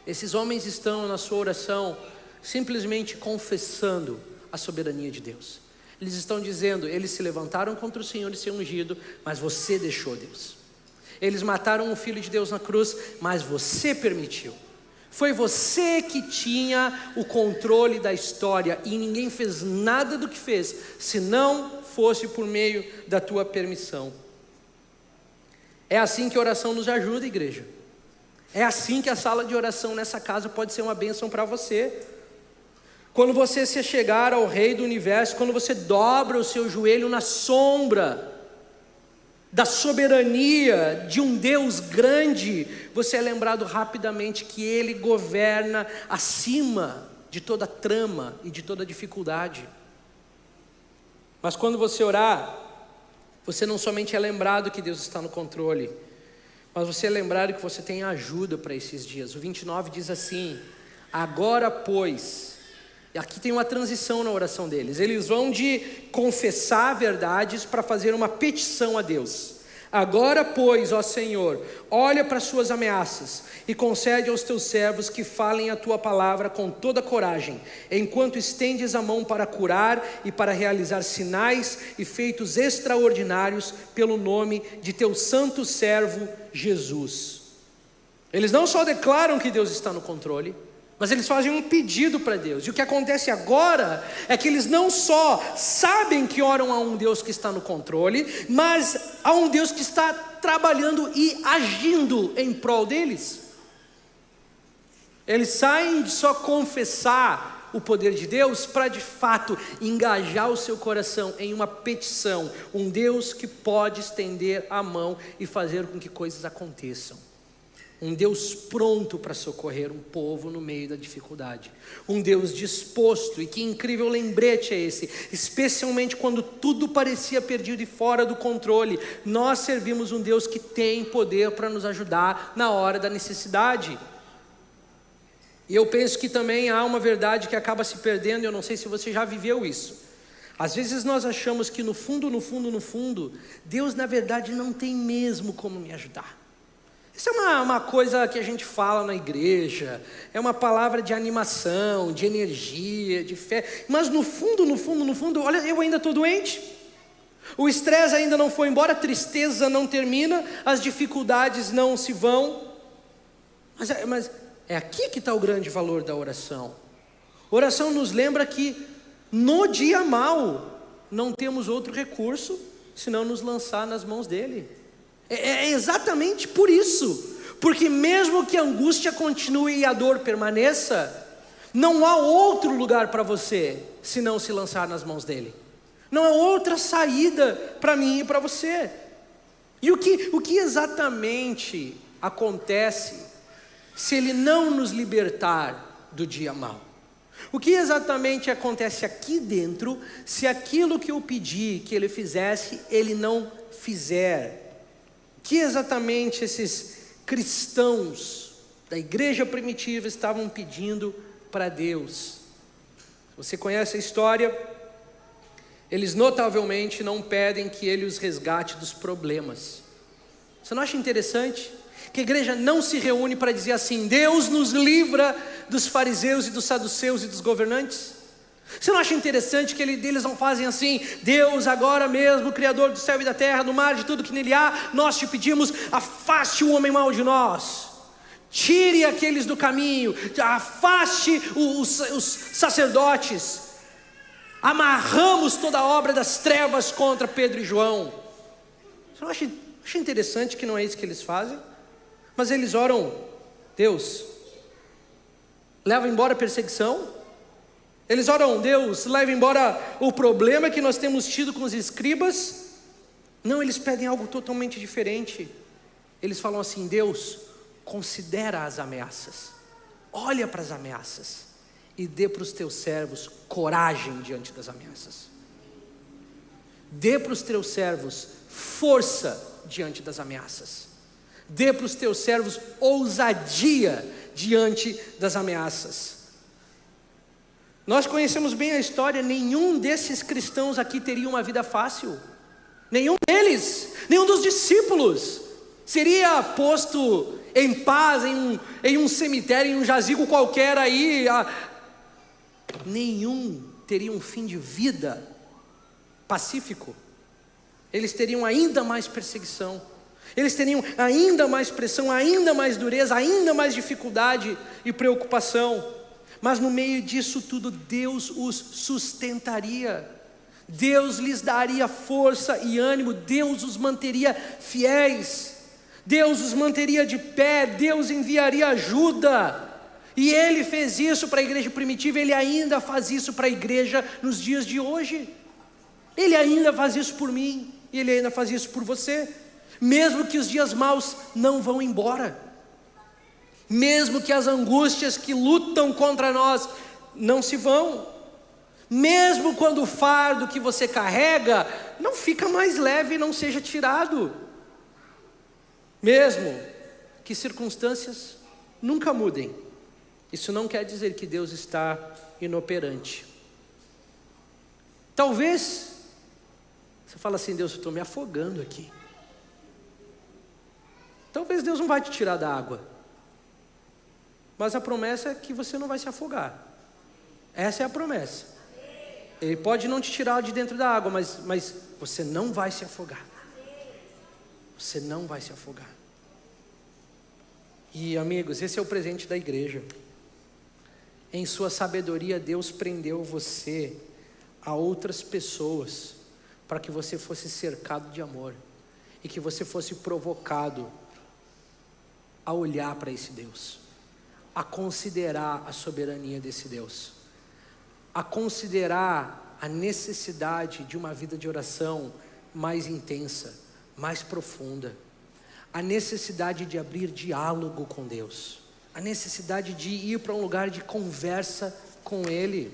Esses homens estão na sua oração simplesmente confessando a soberania de Deus. Eles estão dizendo: eles se levantaram contra o Senhor e seu ungido, mas você deixou, Deus. Eles mataram o Filho de Deus na cruz, mas você permitiu. Foi você que tinha o controle da história, e ninguém fez nada do que fez, se não fosse por meio da tua permissão. É assim que a oração nos ajuda, igreja. É assim que a sala de oração nessa casa pode ser uma bênção para você. Quando você se chegar ao Rei do Universo, quando você dobra o seu joelho na sombra da soberania de um Deus grande, você é lembrado rapidamente que Ele governa acima de toda trama e de toda dificuldade. Mas quando você orar, você não somente é lembrado que Deus está no controle, mas você é lembrado que você tem ajuda para esses dias. O 29 diz assim: agora pois, e aqui tem uma transição na oração deles, eles vão de confessar verdades para fazer uma petição a Deus. Agora pois, ó Senhor, olha para as suas ameaças e concede aos teus servos que falem a tua palavra com toda coragem, enquanto estendes a mão para curar e para realizar sinais e feitos extraordinários pelo nome de teu santo servo Jesus. Eles não só declaram que Deus está no controle, mas eles fazem um pedido para Deus. E o que acontece agora é que eles não só sabem que oram a um Deus que está no controle, mas a um Deus que está trabalhando e agindo em prol deles. Eles saem de só confessar o poder de Deus para de fato engajar o seu coração em uma petição. Um Deus que pode estender a mão e fazer com que coisas aconteçam. Um Deus pronto para socorrer um povo no meio da dificuldade. Um Deus disposto, e que incrível lembrete é esse, especialmente quando tudo parecia perdido e fora do controle. Nós servimos um Deus que tem poder para nos ajudar na hora da necessidade. E eu penso que também há uma verdade que acaba se perdendo, eu não sei se você já viveu isso. Às vezes nós achamos que no fundo, Deus na verdade não tem mesmo como me ajudar. Isso é uma coisa que a gente fala na igreja, é uma palavra de animação, de energia, de fé, mas no fundo, olha, eu ainda estou doente, o estresse ainda não foi embora, a tristeza não termina, as dificuldades não se vão, Mas é aqui que está o grande valor da oração. Oração nos lembra que no dia mau não temos outro recurso senão nos lançar nas mãos dele. É exatamente por isso, porque mesmo que a angústia continue e a dor permaneça, não há outro lugar para você senão se lançar nas mãos dele. Não há outra saída para mim e para você. E o que exatamente acontece se ele não nos libertar do dia mau? O que exatamente acontece aqui dentro se aquilo que eu pedi que ele fizesse, ele não fizer? O que exatamente esses cristãos da igreja primitiva estavam pedindo para Deus? Você conhece a história? Eles notavelmente não pedem que ele os resgate dos problemas. Você não acha interessante que a igreja não se reúne para dizer assim: Deus nos livra dos fariseus e dos saduceus e dos governantes? Você não acha interessante que eles não fazem assim: Deus, agora mesmo, Criador do céu e da terra, do mar, de tudo que nele há, nós te pedimos, afaste o homem mau de nós, tire aqueles do caminho, afaste os sacerdotes, amarramos toda a obra das trevas contra Pedro e João. Você não acha interessante que não é isso que eles fazem? Mas eles oram: Deus, leva embora a perseguição. Eles oram: Deus, leva embora o problema que nós temos tido com os escribas. Não, eles pedem algo totalmente diferente. Eles falam assim: Deus, considera as ameaças, olha para as ameaças e dê para os teus servos coragem diante das ameaças. Dê para os teus servos força diante das ameaças. Dê para os teus servos ousadia diante das ameaças. Nós conhecemos bem a história. Nenhum desses cristãos aqui teria uma vida fácil. Nenhum deles, nenhum dos discípulos seria posto em paz em um cemitério, em um jazigo qualquer aí. Nenhum teria um fim de vida pacífico. Eles teriam ainda mais perseguição, eles teriam ainda mais pressão, ainda mais dureza, ainda mais dificuldade e preocupação. Mas no meio disso tudo, Deus os sustentaria, Deus lhes daria força e ânimo, Deus os manteria fiéis, Deus os manteria de pé, Deus enviaria ajuda. E Ele fez isso para a igreja primitiva, Ele ainda faz isso para a igreja nos dias de hoje. Ele ainda faz isso por mim, e Ele ainda faz isso por você. Mesmo que os dias maus não vão embora, mesmo que as angústias que lutam contra nós não se vão, mesmo quando o fardo que você carrega não fica mais leve e não seja tirado, mesmo que circunstâncias nunca mudem, isso não quer dizer que Deus está inoperante. Talvez você fale assim: Deus, eu estou me afogando aqui. Talvez Deus não vai te tirar da água, mas a promessa é que você não vai se afogar. Essa é a promessa. Ele pode não te tirar de dentro da água, mas você não vai se afogar. Você não vai se afogar. E amigos, esse é o presente da igreja. Em sua sabedoria, Deus prendeu você a outras pessoas, para que você fosse cercado de amor, e que você fosse provocado a olhar para esse Deus, a considerar a soberania desse Deus, a considerar a necessidade de uma vida de oração mais intensa, mais profunda, a necessidade de abrir diálogo com Deus, a necessidade de ir para um lugar de conversa com Ele.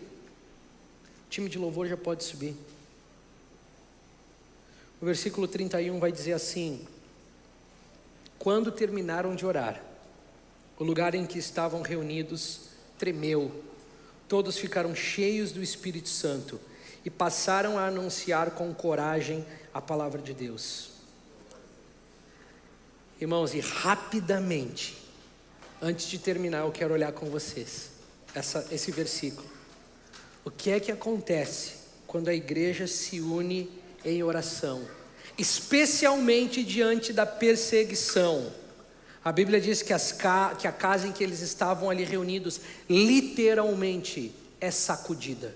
O time de louvor já pode subir. O versículo 31 vai dizer assim: quando terminaram de orar, o lugar em que estavam reunidos tremeu, todos ficaram cheios do Espírito Santo e passaram a anunciar com coragem a palavra de Deus. Irmãos, e rapidamente, antes de terminar, eu quero olhar com vocês esse versículo. O que é que acontece quando a igreja se une em oração, especialmente diante da perseguição, A Bíblia diz que a casa em que eles estavam ali reunidos, literalmente é sacudida,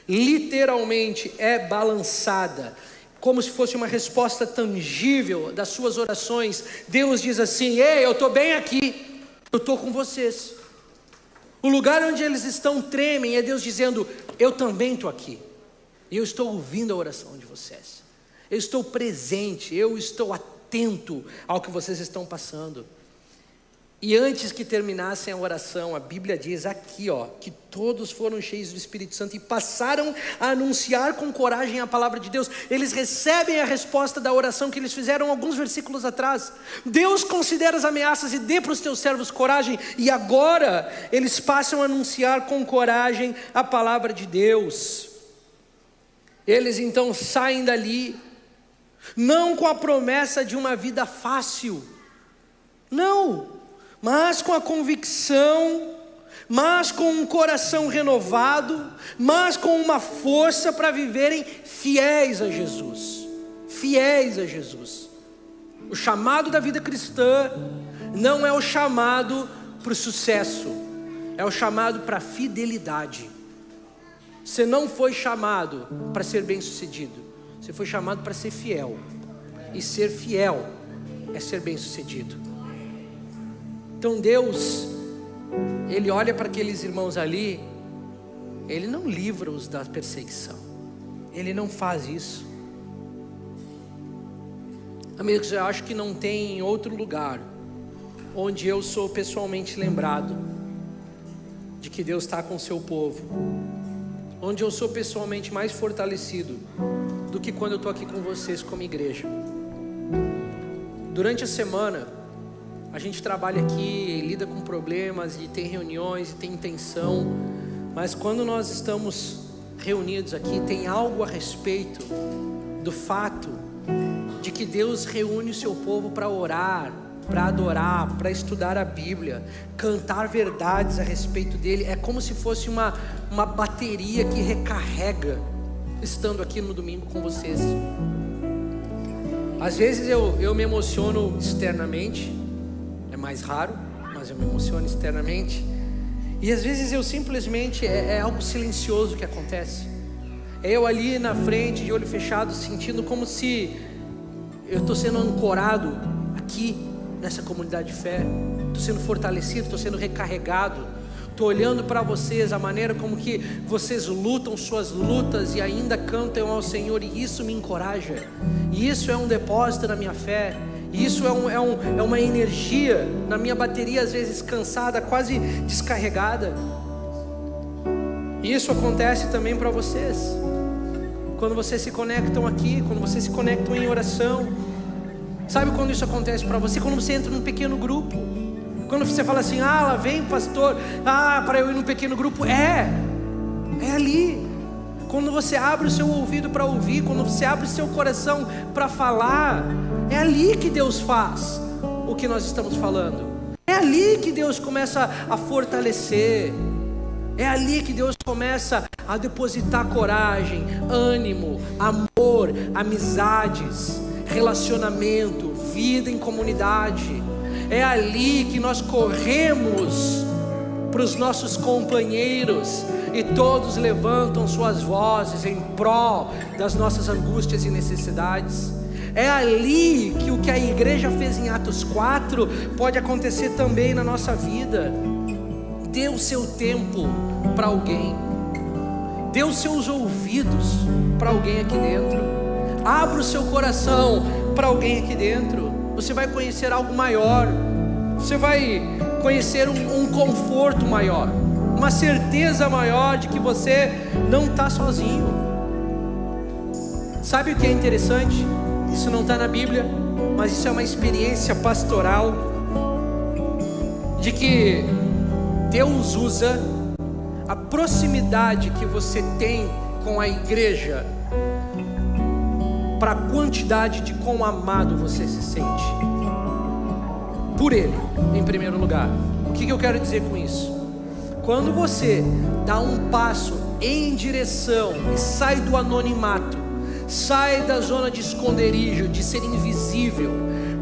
literalmente é balançada, como se fosse uma resposta tangível das suas orações. Deus diz assim: ei, eu estou bem aqui, eu estou com vocês. O lugar onde eles estão tremem, é Deus dizendo: eu também estou aqui, e eu estou ouvindo a oração de vocês, eu estou presente, eu estou atento ao que vocês estão passando. E antes que terminassem a oração, a Bíblia diz aqui, que todos foram cheios do Espírito Santo e passaram a anunciar com coragem a palavra de Deus. Eles recebem a resposta da oração que eles fizeram alguns versículos atrás. Deus considera as ameaças e dê para os teus servos coragem. E agora eles passam a anunciar com coragem a palavra de Deus. Eles então saem dali, não com a promessa de uma vida fácil, não, mas com a convicção, mas com um coração renovado, mas com uma força para viverem fiéis a Jesus, fiéis a Jesus. O chamado da vida cristã não é o chamado para o sucesso, é o chamado para a fidelidade. Você não foi chamado para ser bem sucedido, você foi chamado para ser fiel, e ser fiel é ser bem sucedido. Então Deus, Ele olha para aqueles irmãos ali, Ele não livra-os da perseguição, Ele não faz isso. Amigos, eu acho que não tem outro lugar onde eu sou pessoalmente lembrado de que Deus está com o seu povo, onde eu sou pessoalmente mais fortalecido do que quando eu estou aqui com vocês como igreja. Durante a semana a gente trabalha aqui, lida com problemas e tem reuniões e tem tensão, mas quando nós estamos reunidos aqui, tem algo a respeito do fato de que Deus reúne o seu povo para orar, para adorar, para estudar a Bíblia, cantar verdades a respeito dele. É como se fosse uma bateria que recarrega, estando aqui no domingo com vocês. Às vezes eu me emociono externamente, é mais raro, mas eu me emociono externamente. E às vezes eu simplesmente, é algo silencioso que acontece. É eu ali na frente, de olho fechado, sentindo como se eu estou sendo ancorado aqui nessa comunidade de fé. Estou sendo fortalecido, estou sendo recarregado. Estou olhando para vocês, a maneira como que vocês lutam suas lutas e ainda cantam ao Senhor, e isso me encoraja. E isso é um depósito na minha fé. Isso é uma energia na minha bateria, às vezes cansada, quase descarregada. E isso acontece também para vocês, quando vocês se conectam aqui, quando vocês se conectam em oração. Sabe quando isso acontece para você? Quando você entra num pequeno grupo, quando você fala assim: ah, lá vem o pastor, para eu ir num pequeno grupo. É ali. Quando você abre o seu ouvido para ouvir, quando você abre o seu coração para falar, é ali que Deus faz o que nós estamos falando. É ali que Deus começa a fortalecer. É ali que Deus começa a depositar coragem, ânimo, amor, amizades, relacionamento, vida em comunidade. É ali que nós corremos para os nossos companheiros e todos levantam suas vozes em prol das nossas angústias e necessidades. É ali que o que a igreja fez em Atos 4 pode acontecer também na nossa vida. Dê o seu tempo para alguém, dê os seus ouvidos para alguém aqui dentro, abra o seu coração para alguém aqui dentro. Você vai conhecer algo maior, você vai conhecer um conforto maior, uma certeza maior de que você não está sozinho. Sabe o que é interessante? Isso não está na Bíblia, mas isso é uma experiência pastoral, de que Deus usa a proximidade que você tem com a igreja para a quantidade de quão amado você se sente por Ele, em primeiro lugar. O que eu quero dizer com isso? Quando você dá um passo em direção e sai do anonimato, sai da zona de esconderijo, de ser invisível,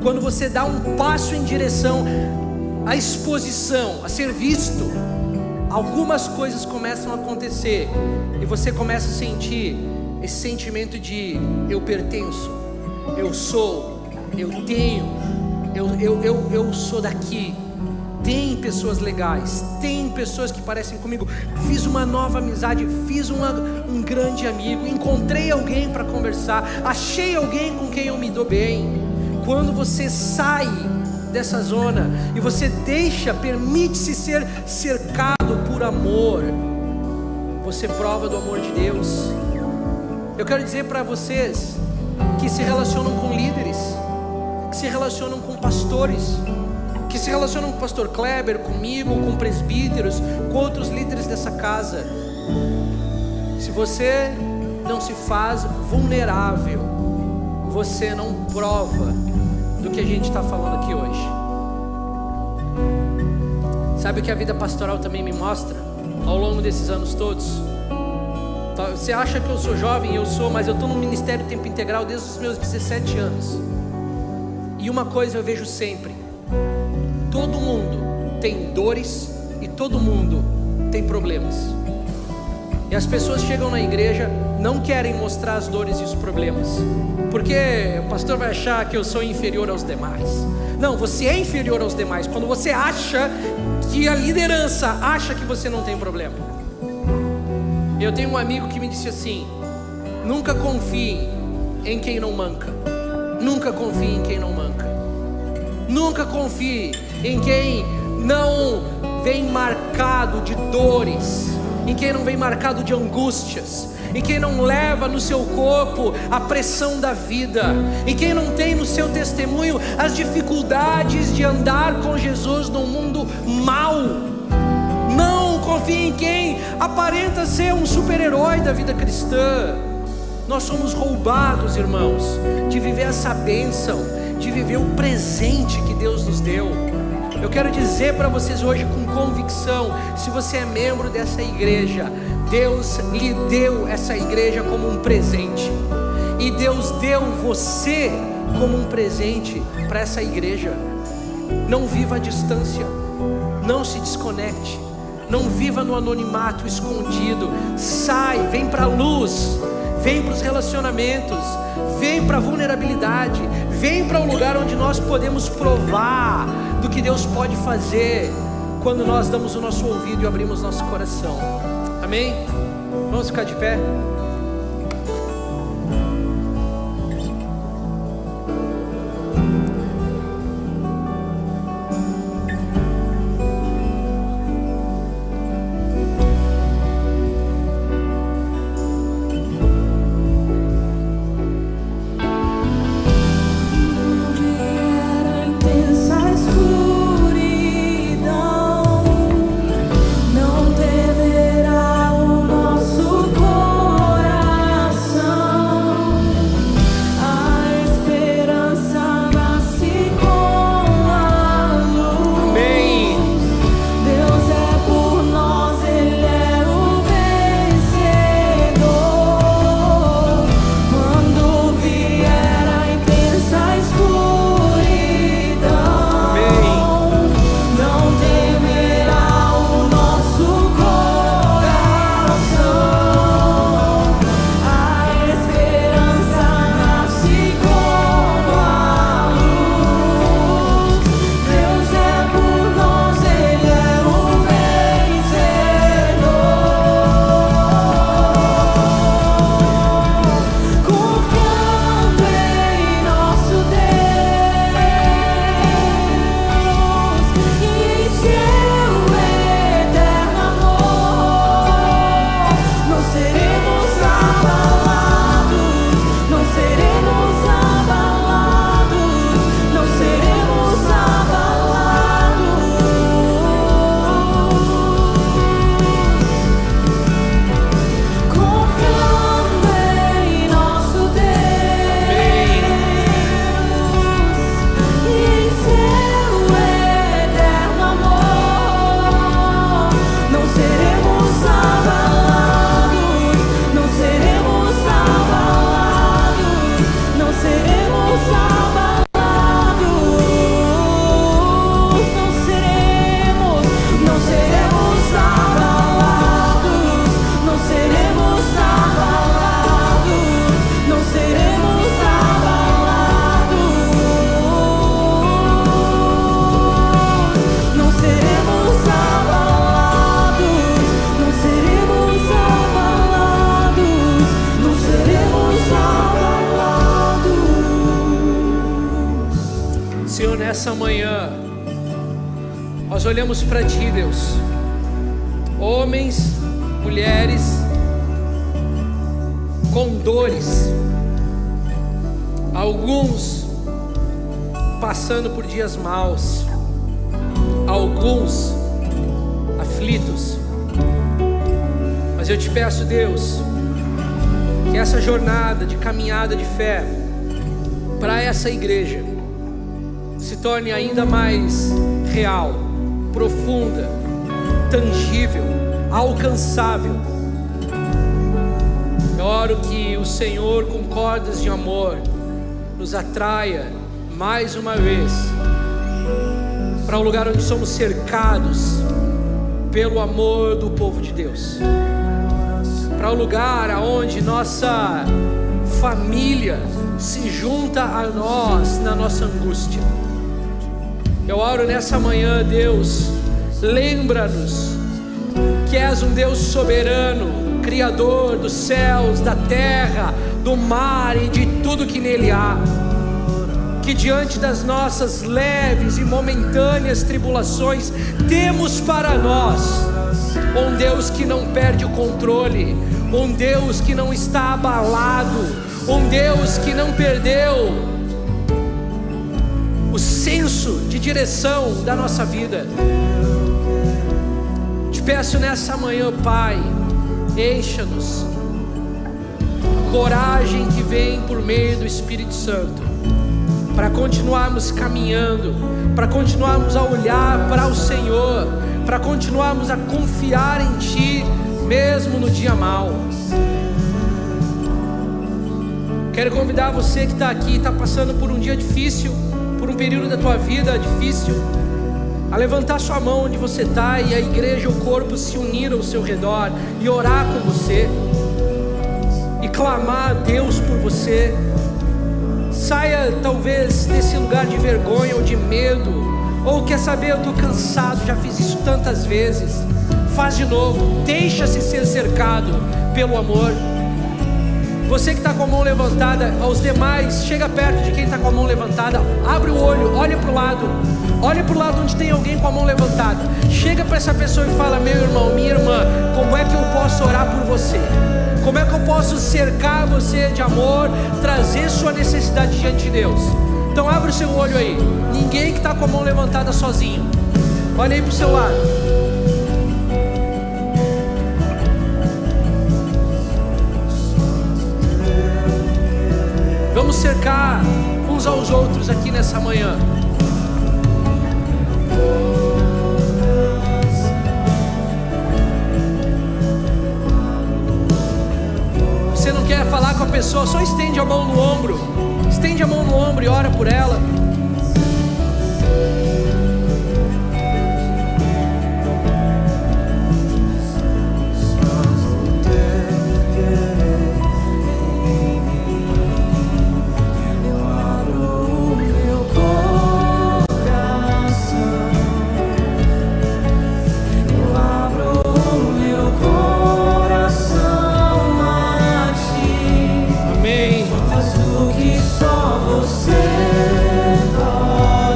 quando você dá um passo em direção à exposição, a ser visto, algumas coisas começam a acontecer e você começa a sentir esse sentimento de eu pertenço, eu sou, eu tenho, eu sou daqui. Tem pessoas legais, tem pessoas que parecem comigo. Fiz uma nova amizade, fiz um grande amigo, encontrei alguém para conversar, achei alguém com quem eu me dou bem. Quando você sai dessa zona e você permite-se ser cercado por amor, você prova do amor de Deus. Eu quero dizer para vocês que se relacionam com líderes, que se relacionam com pastores, que se relacionam com o pastor Kleber, comigo, com presbíteros, com outros líderes dessa casa. Se você não se faz vulnerável, você não prova do que a gente está falando aqui hoje. Sabe o que a vida pastoral também me mostra ao longo desses anos todos? Você acha que eu sou jovem? Eu sou, mas eu estou no ministério tempo integral desde os meus 17 anos. E uma coisa eu vejo sempre: todo mundo tem dores e todo mundo tem problemas. E as pessoas chegam na igreja, não querem mostrar as dores e os problemas, porque o pastor vai achar que eu sou inferior aos demais. Não, você é inferior aos demais quando você acha que a liderança acha que você não tem problema. Eu tenho um amigo que me disse assim: nunca confie em quem não manca. Nunca confie em quem não manca. Nunca confie em quem não vem marcado de dores, em quem não vem marcado de angústias, em quem não leva no seu corpo a pressão da vida, em quem não tem no seu testemunho as dificuldades de andar com Jesus num mundo mau. Não confie em quem aparenta ser um super-herói da vida cristã. Nós somos roubados, irmãos, de viver essa bênção, de viver o presente que Deus nos deu. Eu quero dizer para vocês hoje com convicção: se você é membro dessa igreja, Deus lhe deu essa igreja como um presente, e Deus deu você como um presente para essa igreja. Não viva à distância, não se desconecte, não viva no anonimato escondido. Sai, vem para a luz, vem para os relacionamentos, vem para a vulnerabilidade, vem para um lugar onde nós podemos provar do que Deus pode fazer quando nós damos o nosso ouvido e abrimos nosso coração. Amém? Vamos ficar de pé? Não temerá o nosso coração. nessa manhã nós olhamos para Ti, Deus, homens, mulheres com dores, alguns passando por dias maus, alguns aflitos, mas eu te peço, Deus, que essa jornada de caminhada de fé para essa igreja se torne ainda mais real, profunda, tangível, alcançável. Eu oro que o Senhor, com cordas de amor, nos atraia mais uma vez para um lugar onde somos cercados pelo amor do povo de Deus, para um lugar onde nossa família se junta a nós na nossa angústia. Eu oro nessa manhã, Deus, lembra-nos que és um Deus soberano, Criador dos céus, da terra, do mar e de tudo que nele há. Que diante das nossas leves e momentâneas tribulações, temos para nós um Deus que não perde o controle, um Deus que não está abalado, um Deus que não perdeu o senso de direção da nossa vida. Te peço nessa manhã, Pai, encha-nos a coragem que vem por meio do Espírito Santo, para continuarmos caminhando, para continuarmos a olhar para o Senhor, para continuarmos a confiar em Ti, mesmo no dia mau. Quero convidar você que está aqui, está passando por um dia difícil, por um período da tua vida difícil, a levantar sua mão onde você está e a igreja, o corpo se unir ao seu redor e orar com você e clamar a Deus por você. Saia talvez desse lugar de vergonha ou de medo, ou quer saber, eu estou cansado, já fiz isso tantas vezes. Faz de novo, deixa-se ser cercado pelo amor. Você que está com a mão levantada, aos demais, chega perto de quem está com a mão levantada, abre o olho, olha para o lado onde tem alguém com a mão levantada, chega para essa pessoa e fala: meu irmão, minha irmã, como é que eu posso orar por você? Como é que eu posso cercar você de amor, trazer sua necessidade diante de Deus? Então abre o seu olho aí, ninguém que está com a mão levantada sozinho, olha aí para o seu lado. Vamos cercar uns aos outros aqui nessa manhã. Você não quer falar com a pessoa, só estende a mão no ombro. Estende a mão no ombro e ora por ela. Faz o que só você pode.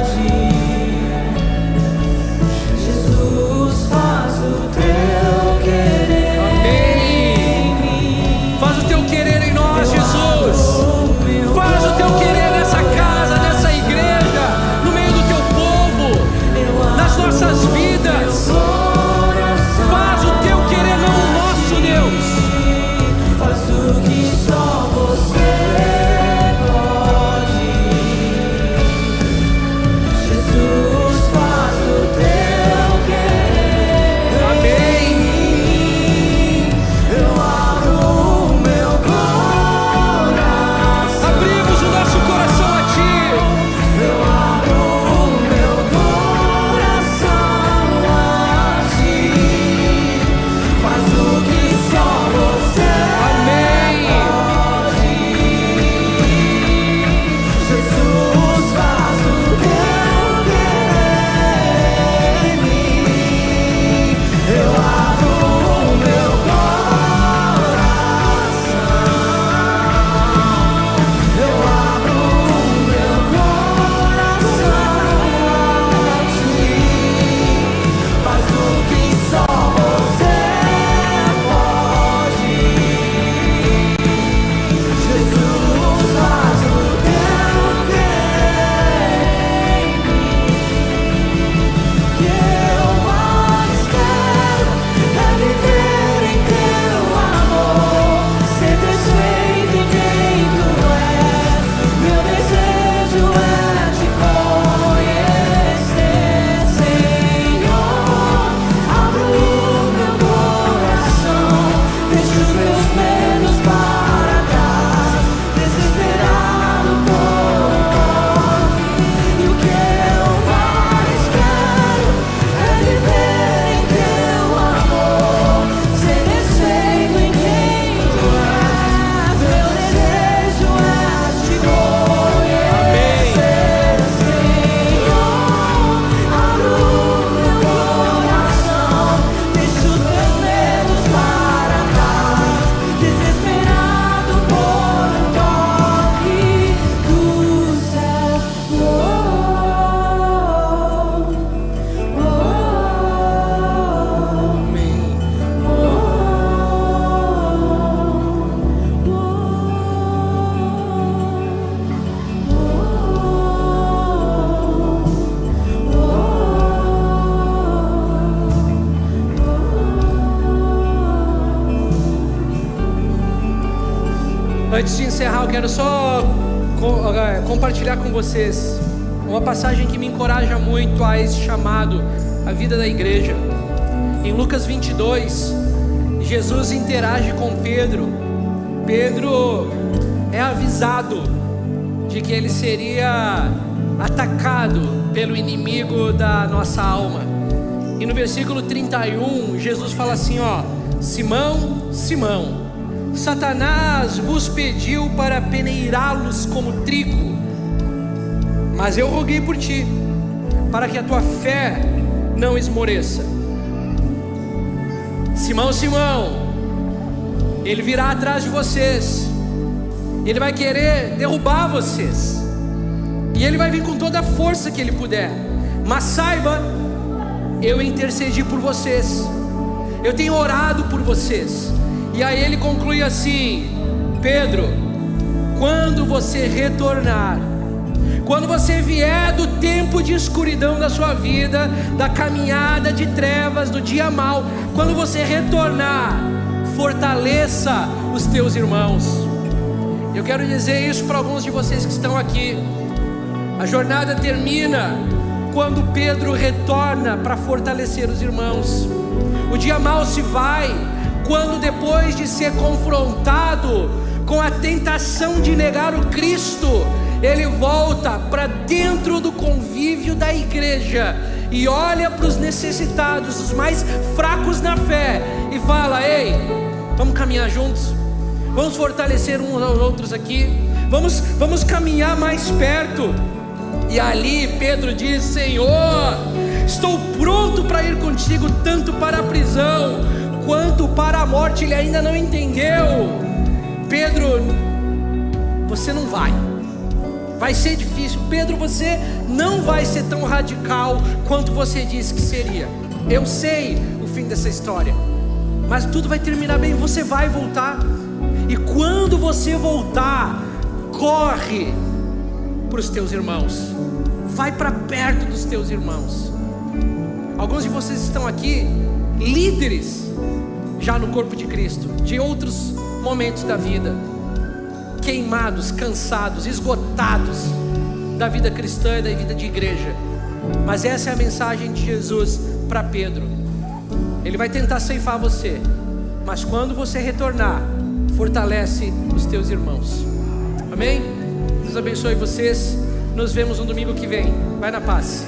Antes de encerrar, eu quero só compartilhar com vocês uma passagem que me encoraja muito a esse chamado, a vida da igreja. Em Lucas 22, Jesus interage com Pedro. Pedro é avisado de que ele seria atacado pelo inimigo da nossa alma. E no versículo 31, Jesus fala assim, Simão, Simão, Satanás vos pediu para peneirá-los como trigo, mas eu roguei por ti, para que a tua fé não esmoreça. Simão, Simão, ele virá atrás de vocês, ele vai querer derrubar vocês, e ele vai vir com toda a força que ele puder, mas saiba, eu intercedi por vocês, eu tenho orado por vocês. E aí ele conclui assim: Pedro, quando você retornar, quando você vier do tempo de escuridão da sua vida, da caminhada de trevas, do dia mau, quando você retornar, fortaleça os teus irmãos. Eu quero dizer isso para alguns de vocês que estão aqui. A jornada termina quando Pedro retorna para fortalecer os irmãos. O dia mau se vai quando, depois de ser confrontado com a tentação de negar o Cristo, ele volta para dentro do convívio da igreja e olha para os necessitados, os mais fracos na fé, e fala: ei, vamos caminhar juntos, vamos fortalecer uns aos outros aqui, vamos caminhar mais perto. E ali Pedro diz: Senhor, estou pronto para ir contigo, tanto para a prisão quanto para a morte. Ele ainda não entendeu. Pedro, você não vai ser difícil. Pedro, você não vai ser tão radical quanto você disse que seria. Eu sei o fim dessa história, mas tudo vai terminar bem, você vai voltar. E quando você voltar, corre para os teus irmãos, vai para perto dos teus irmãos. Alguns de vocês estão aqui, líderes já no corpo de Cristo, de outros momentos da vida, queimados, cansados, esgotados da vida cristã e da vida de igreja. Mas essa é a mensagem de Jesus para Pedro. Ele vai tentar ceifar você, mas quando você retornar, fortalece os teus irmãos. Amém? Deus abençoe vocês. Nos vemos no domingo que vem. Vai na paz.